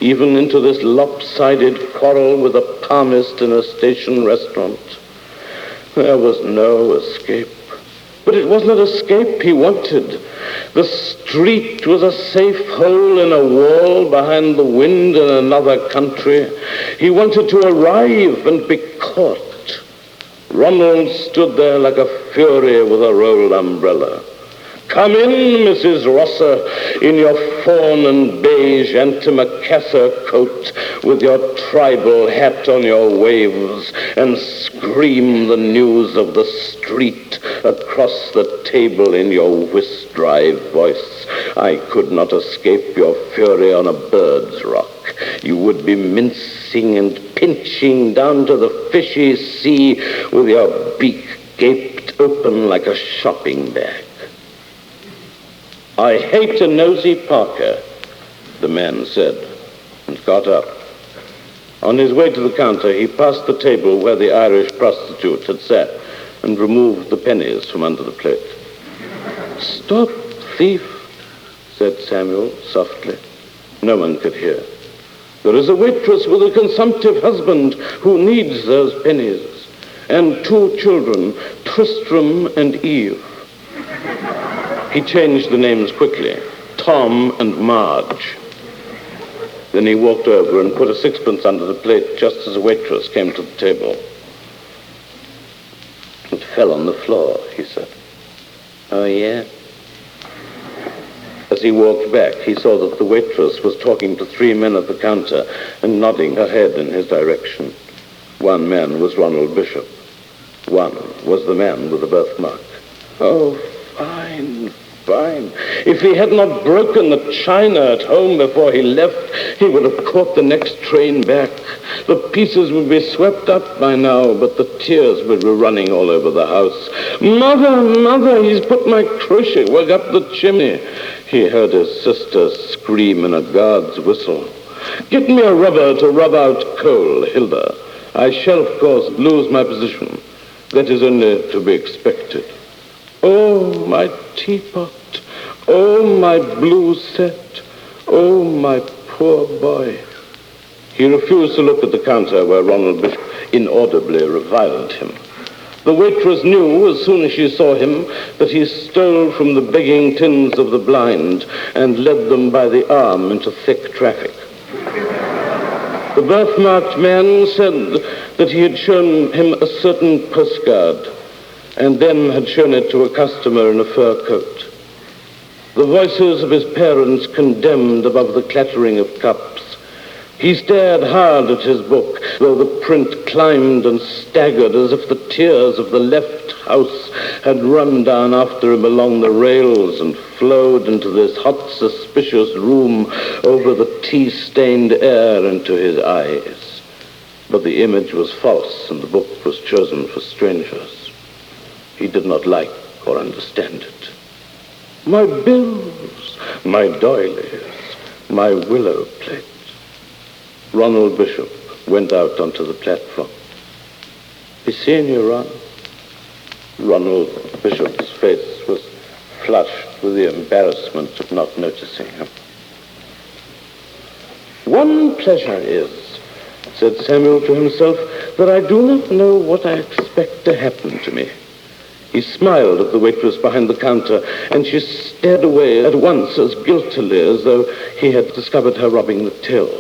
even into this lopsided quarrel with a palmist in a station restaurant. There was no escape. But it was not escape he wanted. The street was a safe hole in a wall behind the wind in another country. He wanted to arrive and be caught. Ronald stood there like a fury with a rolled umbrella. Come in, Mrs. Rosser, in your fawn and beige antimacassar coat with your tribal hat on your waves, and scream the news of the street across the table in your whisk-dry voice. I could not escape your fury on a bird's rock. You would be mincing and pinching down to the fishy sea with your beak gaped open like a shopping bag. I hate a nosy Parker, the man said, and got up. On his way to the counter, he passed the table where the Irish prostitute had sat and removed the pennies from under the plate. Stop, thief, said Samuel softly. No one could hear. There is a waitress with a consumptive husband who needs those pennies, and 2 children, Tristram and Eve. He changed the names quickly. Tom and Marge. Then he walked over and put a sixpence under the plate just as a waitress came to the table. It fell on the floor, he said. Oh, yeah? As he walked back, he saw that the waitress was talking to 3 men at the counter and nodding her head in his direction. One man was Ronald Bishop. One was the man with the birthmark. Oh, fine. If he had not broken the china at home before he left, he would have caught the next train back. The pieces would be swept up by now, but the tears would be running all over the house. Mother, he's put my crochet work up the chimney. He heard his sister scream in a guard's whistle. Get me a rubber to rub out coal, Hilda. I shall, of course, lose my position. That is only to be expected. Oh, my teapot. Oh, my blue set. Oh, my poor boy. He refused to look at the counter where Ronald Bishop inaudibly reviled him. The waitress knew as soon as she saw him that he stole from the begging tins of the blind and led them by the arm into thick traffic. The birthmarked man said that he had shown him a certain postcard and then had shown it to a customer in a fur coat. The voices of his parents condemned above the clattering of cups. He stared hard at his book, though the print climbed and staggered as if the tears of the left house had run down after him along the rails and flowed into this hot, suspicious room over the tea-stained air into his eyes. But the image was false, and the book was chosen for strangers. He did not like or understand it. My bills, my doilies, my willow plate. Ronald Bishop went out onto the platform. He seen you, Ron? Ronald Bishop's face was flushed with the embarrassment of not noticing him. One pleasure is, said Samuel to himself, that I do not know what I expect to happen to me. He smiled at the waitress behind the counter, and she stared away at once as guiltily as though he had discovered her robbing the till.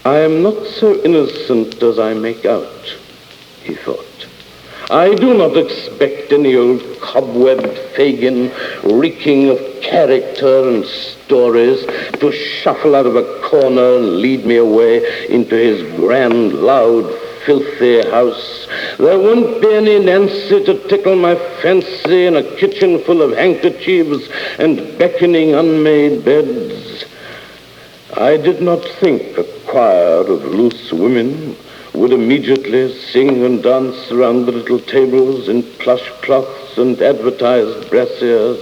I am not so innocent as I make out, he thought. I do not expect any old cobwebbed Fagin, reeking of character and stories, to shuffle out of a corner and lead me away into his grand, loud, filthy house. There won't be any Nancy to tickle my fancy in a kitchen full of handkerchiefs and beckoning unmade beds. I did not think a choir of loose women would immediately sing and dance around the little tables in plush cloths and advertised brassieres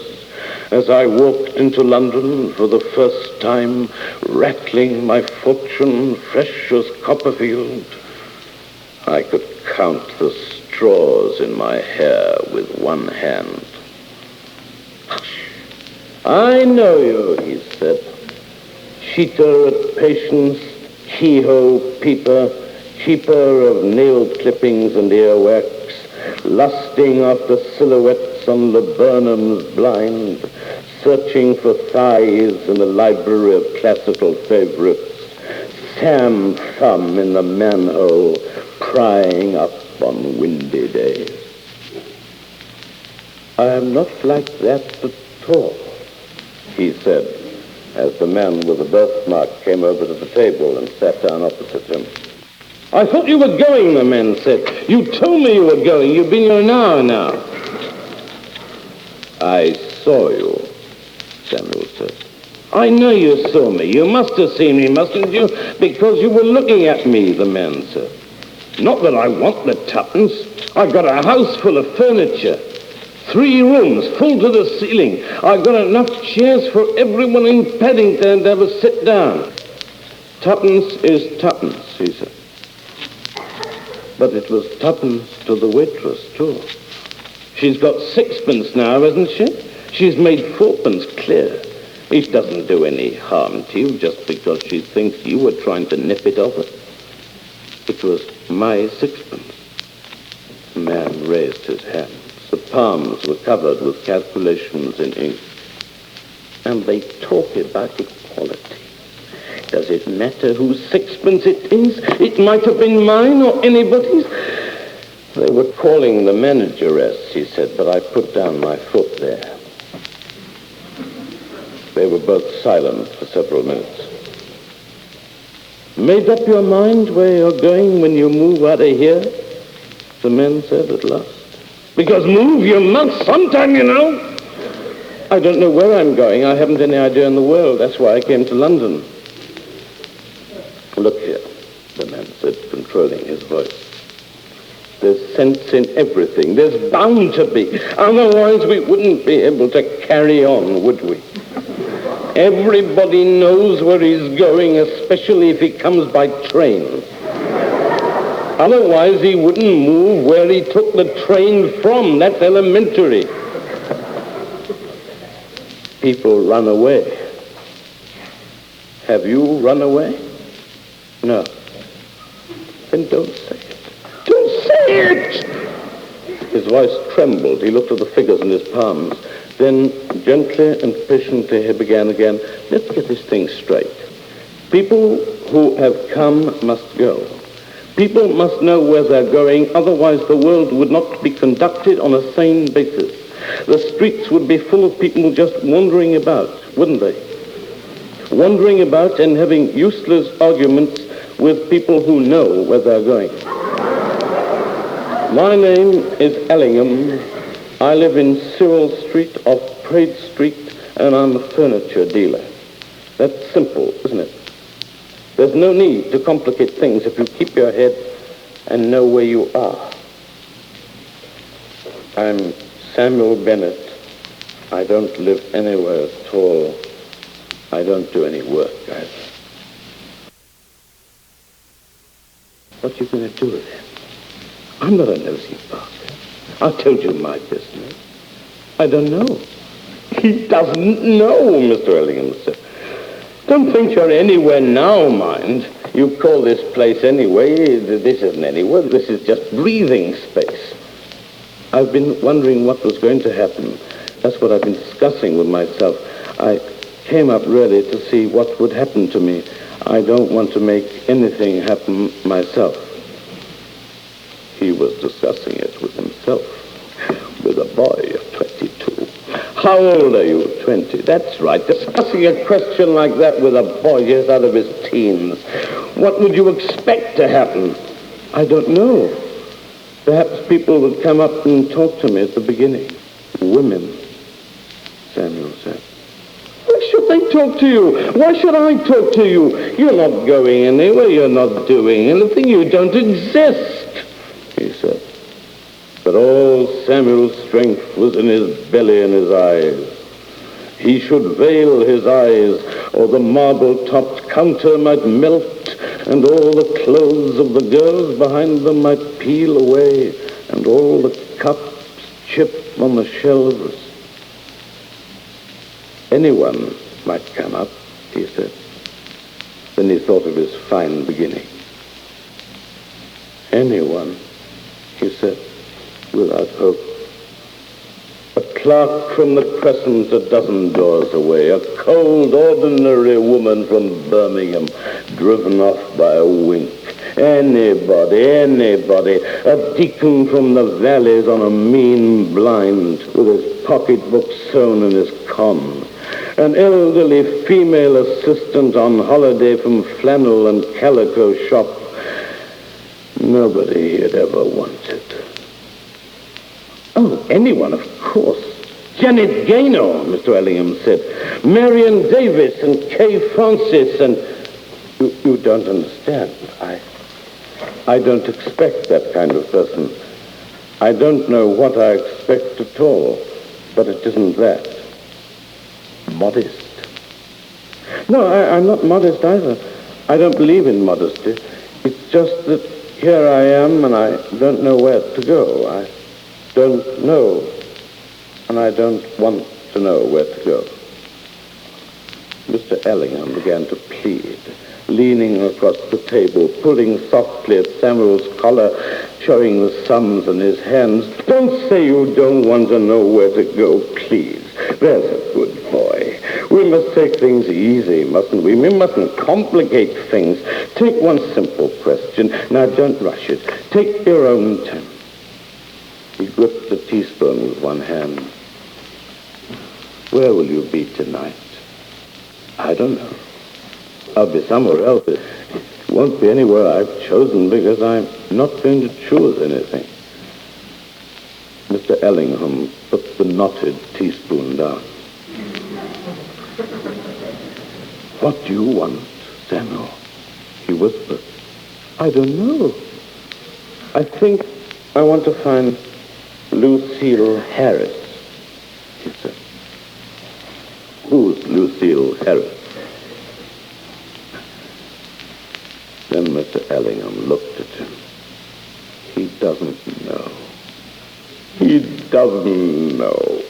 as I walked into London for the first time, rattling my fortune fresh as Copperfield. I could count the straws in my hair with one hand. Hush. I know you, he said. Cheater at patience, hee-ho peeper, keeper of nail clippings and earwax, lusting after silhouettes on Laburnum's blind, searching for thighs in the library of classical favorites, Sam Thumb in the manhole, crying up on windy days. I am not like that at all, he said, as the man with the birthmark came over to the table and sat down opposite him. I thought you were going, the man said. You told me you were going. You've been here an hour now. I saw you, Samuel said. I know you saw me. You must have seen me, mustn't you? Because you were looking at me, the man said. Not that I want the tuppence. I've got a house full of furniture. 3 rooms full to the ceiling. I've got enough chairs for everyone in Paddington to have a sit down. Tuppence is tuppence, he said. But it was tuppence to the waitress, too. She's got 6pence now, hasn't she? She's made 4pence clear. It doesn't do any harm to you just because she thinks you were trying to nip it off her. It was my 6pence. The man raised his hands. The palms were covered with calculations in ink. And they talk about equality. Does it matter whose sixpence it is? It might have been mine or anybody's. They were calling the manageress, he said, but I put down my foot there. They were both silent for several minutes. Made up your mind where you're going when you move out of here? The man said at last. Because move you must sometime, you know. I don't know where I'm going. I haven't any idea in the world. That's why I came to London. Look here, the man said, controlling his voice. There's sense in everything. There's bound to be. Otherwise we wouldn't be able to carry on, would we? Everybody knows where he's going, especially if he comes by train. Otherwise he wouldn't move where he took the train from. That's elementary. People run away. Have you run away? No. Then don't say it. Don't say it! His voice trembled. He looked at the figures in his palms. Then, gently and patiently, he began again. Let's get this thing straight. People who have come must go. People must know where they're going, otherwise the world would not be conducted on a sane basis. The streets would be full of people just wandering about, wouldn't they? Wandering about and having useless arguments with people who know where they're going. My name is Ellingham. I live in Cyril Street off Praed Street, and I'm a furniture dealer. That's simple, isn't it? There's no need to complicate things if you keep your head and know where you are. I'm Samuel Bennett. I don't live anywhere at all. I don't do any work either. What you going to do with him? I'm not a nosy bastard. I told you my business. I don't know. He doesn't know, Mr. Ellingham said. Don't think you're anywhere now, mind. You call this place anyway. This isn't anywhere. This is just breathing space. I've been wondering what was going to happen. That's what I've been discussing with myself. I came up really to see what would happen to me. I don't want to make anything happen myself. He was discussing it with himself, with a boy of 22. How old are you? 20. That's right. Discussing a question like that with a boy just out of his teens. What would you expect to happen? I don't know. Perhaps people would come up and talk to me at the beginning. Women, Samuel said. Why should they talk to you? Why should I talk to you? You're not going anywhere. You're not doing anything. You don't exist, he said. But all Samuel's strength was in his belly and his eyes. He should veil his eyes, or the marble-topped counter might melt, and all the clothes of the girls behind them might peel away, and all the cups chip on the shelves. Anyone might come up, he said. Then he thought of his fine beginning. Anyone, he said, without hope. A clerk from the Crescent a dozen doors away, a cold, ordinary woman from Birmingham, driven off by a wink. Anybody, a deacon from the valleys on a mean blind, with his pocketbook sewn in his con. An elderly female assistant on holiday from flannel and calico shop. Nobody he had ever wanted. Oh, anyone, of course. Janet Gaynor, Mr. Ellingham said. Marion Davis and Kay Francis and... You don't understand. I don't expect that kind of person. I don't know what I expect at all, but it isn't that. Modest. No, I'm not modest either. I don't believe in modesty. It's just that here I am and I don't know where to go. I don't know, and I don't want to know where to go. Mr. Ellingham began to plead, leaning across the table, pulling softly at Samuel's collar, showing the sums in his hands. Don't say you don't want to know where to go, please. There's a good boy. We must take things easy, mustn't we? We mustn't complicate things. Take one simple question. Now, don't rush it. Take your own time. He gripped the teaspoon with one hand. Where will you be tonight? I don't know. I'll be somewhere else. It won't be anywhere I've chosen because I'm not going to choose anything. Mr. Ellingham put the knotted teaspoon down. What do you want, Samuel? He whispered. I don't know. I think I want to find Lucille Harris, he said. Who's Lucille Harris? Then Mr. Ellingham looked at him. He doesn't know. He doesn't know.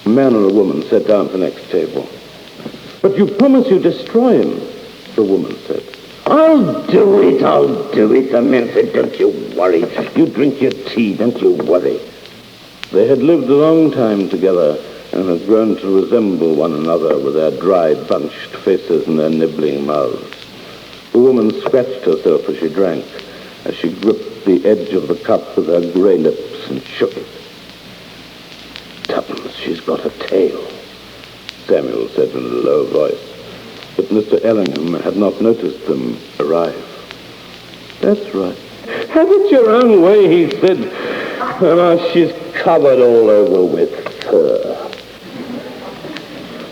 A man and a woman sat down at the next table. But you promise you destroy him, the woman said. I'll do it. The man said, don't you worry. You drink your tea, don't you worry. They had lived a long time together and had grown to resemble one another with their dry, bunched faces and their nibbling mouths. The woman scratched herself as she drank, as she gripped the edge of the cup with her grey lips and shook it. Tuppence, she's got a tail, Samuel said in a low voice. But Mr. Ellingham had not noticed them arrive. That's right. Have it your own way, he said. Oh, she's covered all over with fur.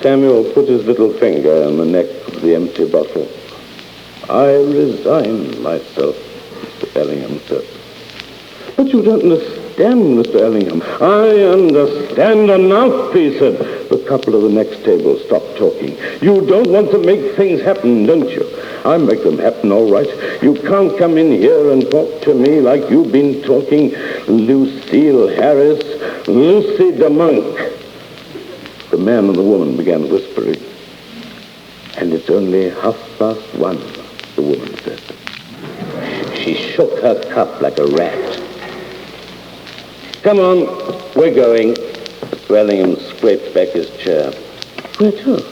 Samuel put his little finger on the neck of the empty bottle. I resign myself, Mr. Ellingham said. But you don't understand, Mr. Ellingham. I understand enough, he said. The couple of the next table stopped talking. You don't want to make things happen, don't you? I'll make them happen, all right. You can't come in here and talk to me like you've been talking. Lucille Harris, Lucy the Monk. The man and the woman began whispering. And it's only 1:30, the woman said. She shook her cup like a rat. Come on, we're going. Mr. Ellingham scraped back his chair. Where to?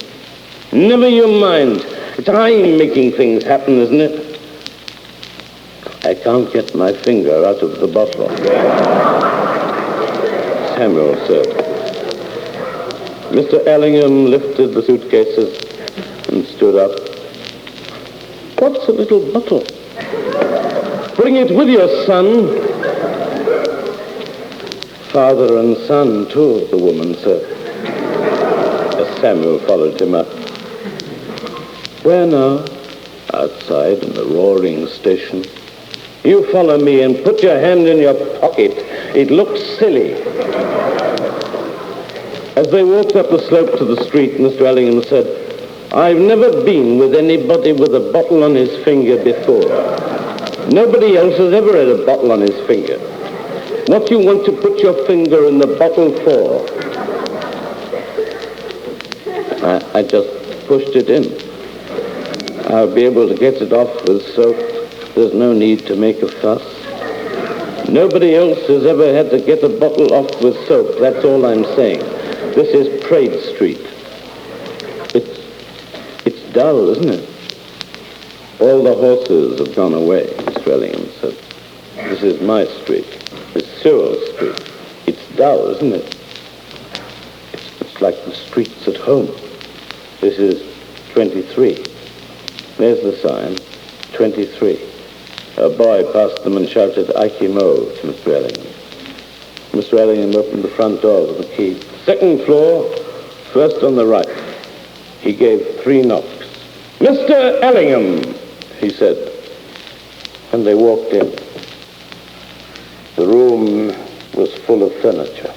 Never you mind. It's I'm making things happen, isn't it? I can't get my finger out of the bottle, Samuel said. Mr. Ellingham lifted the suitcases and stood up. What's a little bottle? Bring it with you, son. Father and son, too, the woman said, as Samuel followed him up. Where now? Outside in the roaring station. You follow me and put your hand in your pocket. It looks silly. As they walked up the slope to the street, Mr. Ellingham said, I've never been with anybody with a bottle on his finger before. Nobody else has ever had a bottle on his finger. What do you want to put your finger in the bottle for? I just pushed it in. I'll be able to get it off with soap. There's no need to make a fuss. Nobody else has ever had to get a bottle off with soap. That's all I'm saying. This is Trade Street. It's dull, isn't it? All the horses have gone away, Mr. Ellingham said. This is my street. It's Cyril Street. It's dull, isn't it? It's like the streets at home. This is 23. There's the sign, 23. A boy passed them and shouted, Aikimo, to Mr. Ellingham. Mr. Ellingham opened the front door with the key. Second floor, first on the right. He gave 3 knocks. Mr. Ellingham, he said. And they walked in. The room was full of furniture.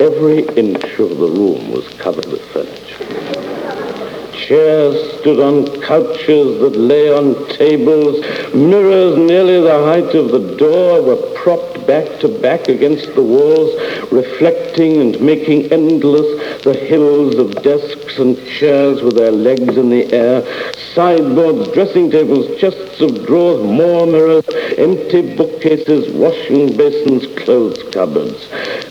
Every inch of the room was covered with furniture. Chairs stood on couches that lay on tables. Mirrors nearly the height of the door were propped back to back against the walls, reflecting and making endless the hills of desks and chairs with their legs in the air. Sideboards, dressing tables, chests of drawers, more mirrors, empty bookcases, washing basins, clothes cupboards.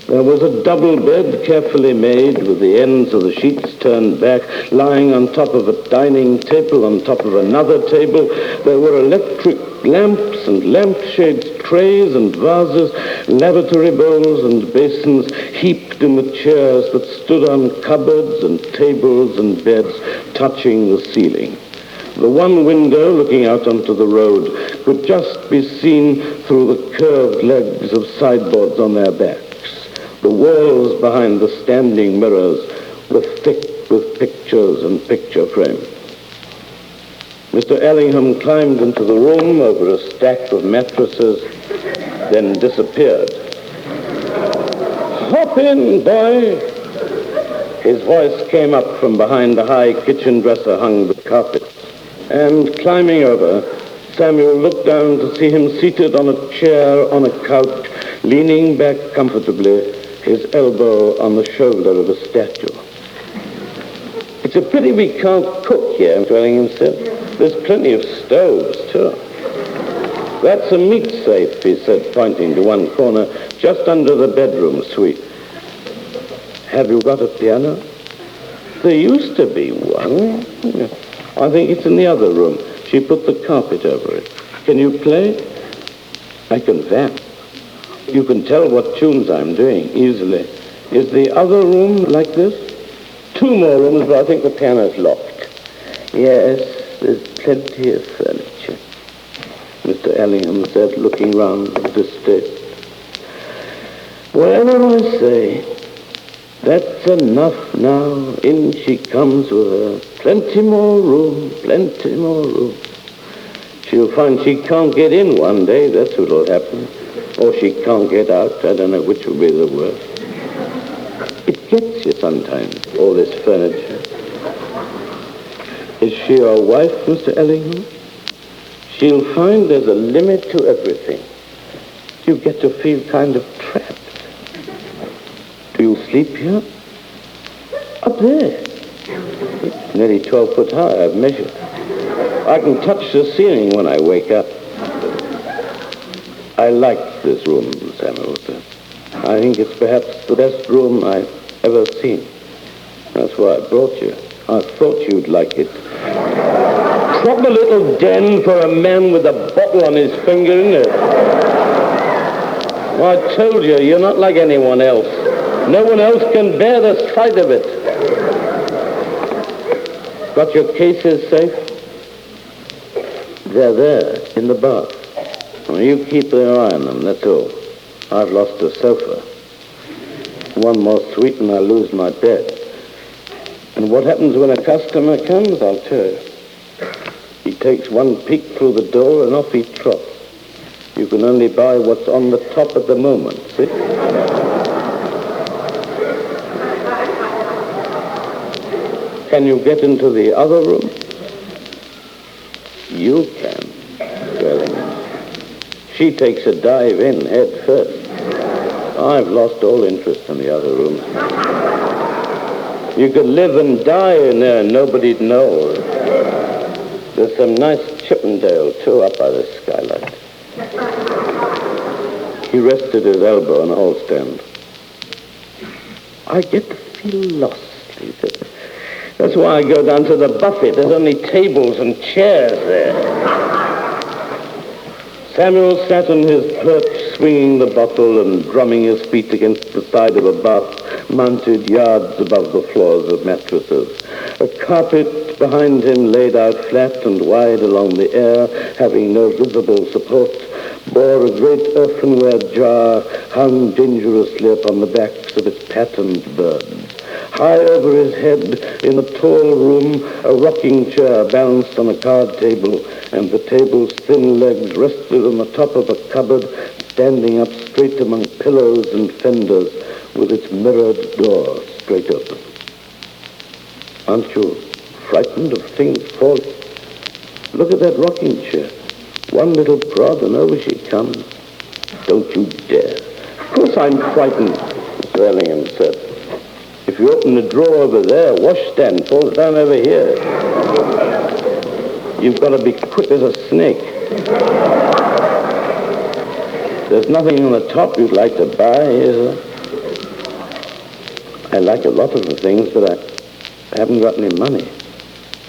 There was a double bed carefully made with the ends of the sheets turned back, lying on top of a dining table, on top of another table. There were electric lamps and lampshades, trays and vases, lavatory bowls and basins heaped in the chairs that stood on cupboards and tables and beds touching the ceiling. The one window looking out onto the road could just be seen through the curved legs of sideboards on their backs. The walls behind the standing mirrors were thick with pictures and picture frames. Mr. Ellingham climbed into the room over a stack of mattresses, then disappeared. "Hop in, boy!" His voice came up from behind the high kitchen dresser hung with carpets. And climbing over, Samuel looked down to see him seated on a chair on a couch, leaning back comfortably, his elbow on the shoulder of a statue. "It's a pity we can't cook here," Mr. Ellingham said. "There's plenty of stoves, too." "That's a meat safe," he said, pointing to one corner, just under the bedroom suite. "Have you got a piano?" "There used to be one. I think it's in the other room. She put the carpet over it. Can you play?" "I can vamp. You can tell what tunes I'm doing easily. Is the other room like this?" "Two more rooms, but I think the piano's locked." "Yes, there's plenty of furniture," Mr. Ellingham said, looking round with distaste. "Whatever I say, that's enough now. In she comes with her. Plenty more room, plenty more room. She'll find she can't get in one day, that's what'll happen. Or she can't get out, I don't know which will be the worst. It gets you sometimes, all this furniture. Is she your wife, Mr. Ellingham? She'll find there's a limit to everything. You get to feel kind of trapped. Do you sleep here? Up there. It's nearly 12 foot high, I've measured. I can touch the ceiling when I wake up. I like this room, Samuel said. I think it's perhaps the best room I've ever seen. That's why I brought you. I thought you'd like it. Proper little den for a man with a bottle on his finger, isn't it? Well, I told you, you're not like anyone else. No one else can bear the sight of it. Got your cases safe? They're there, in the bath. Well, you keep an eye on them, that's all. I've lost a sofa. One more sweep and I'll lose my bed. And what happens when a customer comes, I'll tell you. He takes one peek through the door and off he trots. You can only buy what's on the top at the moment, see? Can you get into the other room? You can. She takes a dive in head first. I've lost all interest in the other rooms. You could live and die in there and nobody'd know. There's some nice Chippendale, too, up by the skylight. He rested his elbow on a hall stand. I get to feel lost, he said. That's why I go down to the buffet. There's only tables and chairs there. Samuel sat on his perch, swinging the bottle and drumming his feet against the side of a bath mounted yards above the floors of mattresses. A carpet behind him, laid out flat and wide along the air, having no visible support, bore a great earthenware jar hung dangerously upon the backs of its patterned birds. High over his head, in a tall room, a rocking chair balanced on a card table, and the table's thin legs rested on the top of a cupboard, standing up straight among pillows and fenders, with its mirrored door straight open. Aren't you frightened of things falling. Look at that rocking chair. One little prod and over she comes. Don't you dare. Of course I'm frightened, Mr. Ellingham said. If you open the drawer over there, washstand falls down over here. You've got to be quick as a snake. There's nothing on the top you'd like to buy, is there? I like a lot of the things, but I haven't got any money.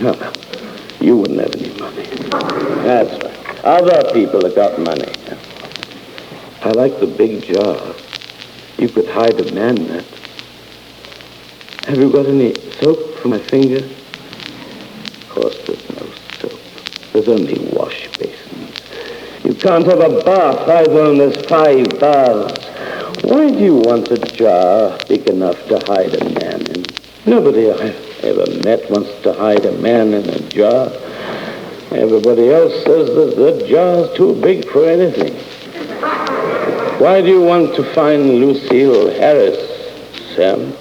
No, you wouldn't have any money. That's right. Other people have got money. I like the big jar. You could hide a man in that. Have you got any soap for my finger? Of course there's no soap. There's only wash basins. You can't have a bath either, and there's 5 baths. Why do you want a jar big enough to hide a man in? Nobody I've ever met wants to hide a man in a jar. Everybody else says that the jar's too big for anything. Why do you want to find Lucille Harris, Sam?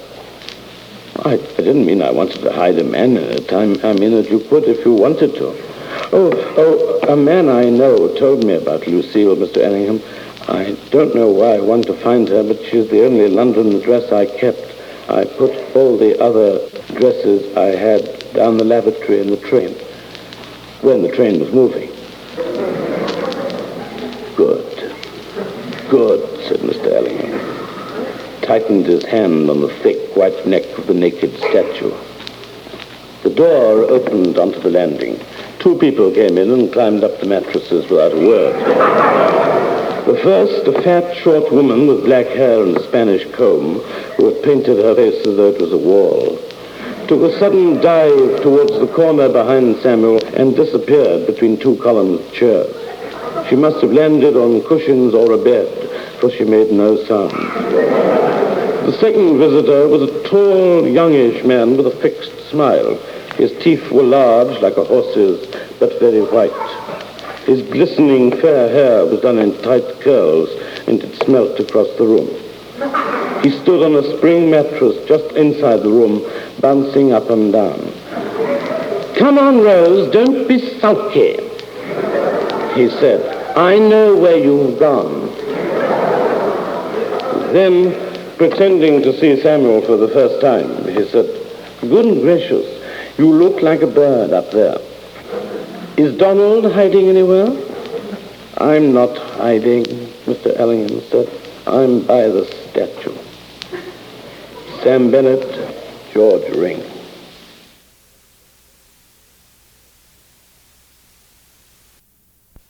I didn't mean I wanted to hide a man in it. I mean that you could if you wanted to. Oh, a man I know told me about Lucille, Mr. Ellingham. I don't know why I want to find her, but she's the only London address I kept. I put all the other dresses I had down the lavatory in the train, when the train was moving. Good, said Mr. Ellingham. Tightened his hand on the thick white neck of the naked statue. The door opened onto the landing. 2 people came in and climbed up the mattresses without a word. The first, a fat, short woman with black hair and a Spanish comb, who had painted her face as though it was a wall, took a sudden dive towards the corner behind Samuel and disappeared between 2 columns of chairs. She must have landed on cushions or a bed, for she made no sound. The second visitor was a tall, youngish man with a fixed smile. His teeth were large, like a horse's, but very white. His glistening fair hair was done in tight curls, and it smelt across the room. He stood on a spring mattress just inside the room, bouncing up and down. "Come on, Rose, don't be sulky," he said. "I know where you've gone." Then, pretending to see Samuel for the first time, he said, "Good gracious, you look like a bird up there. Is Donald hiding anywhere?" "I'm not hiding," Mr. Ellingham said. "I'm by the statue." Sam Bennett, George Ring.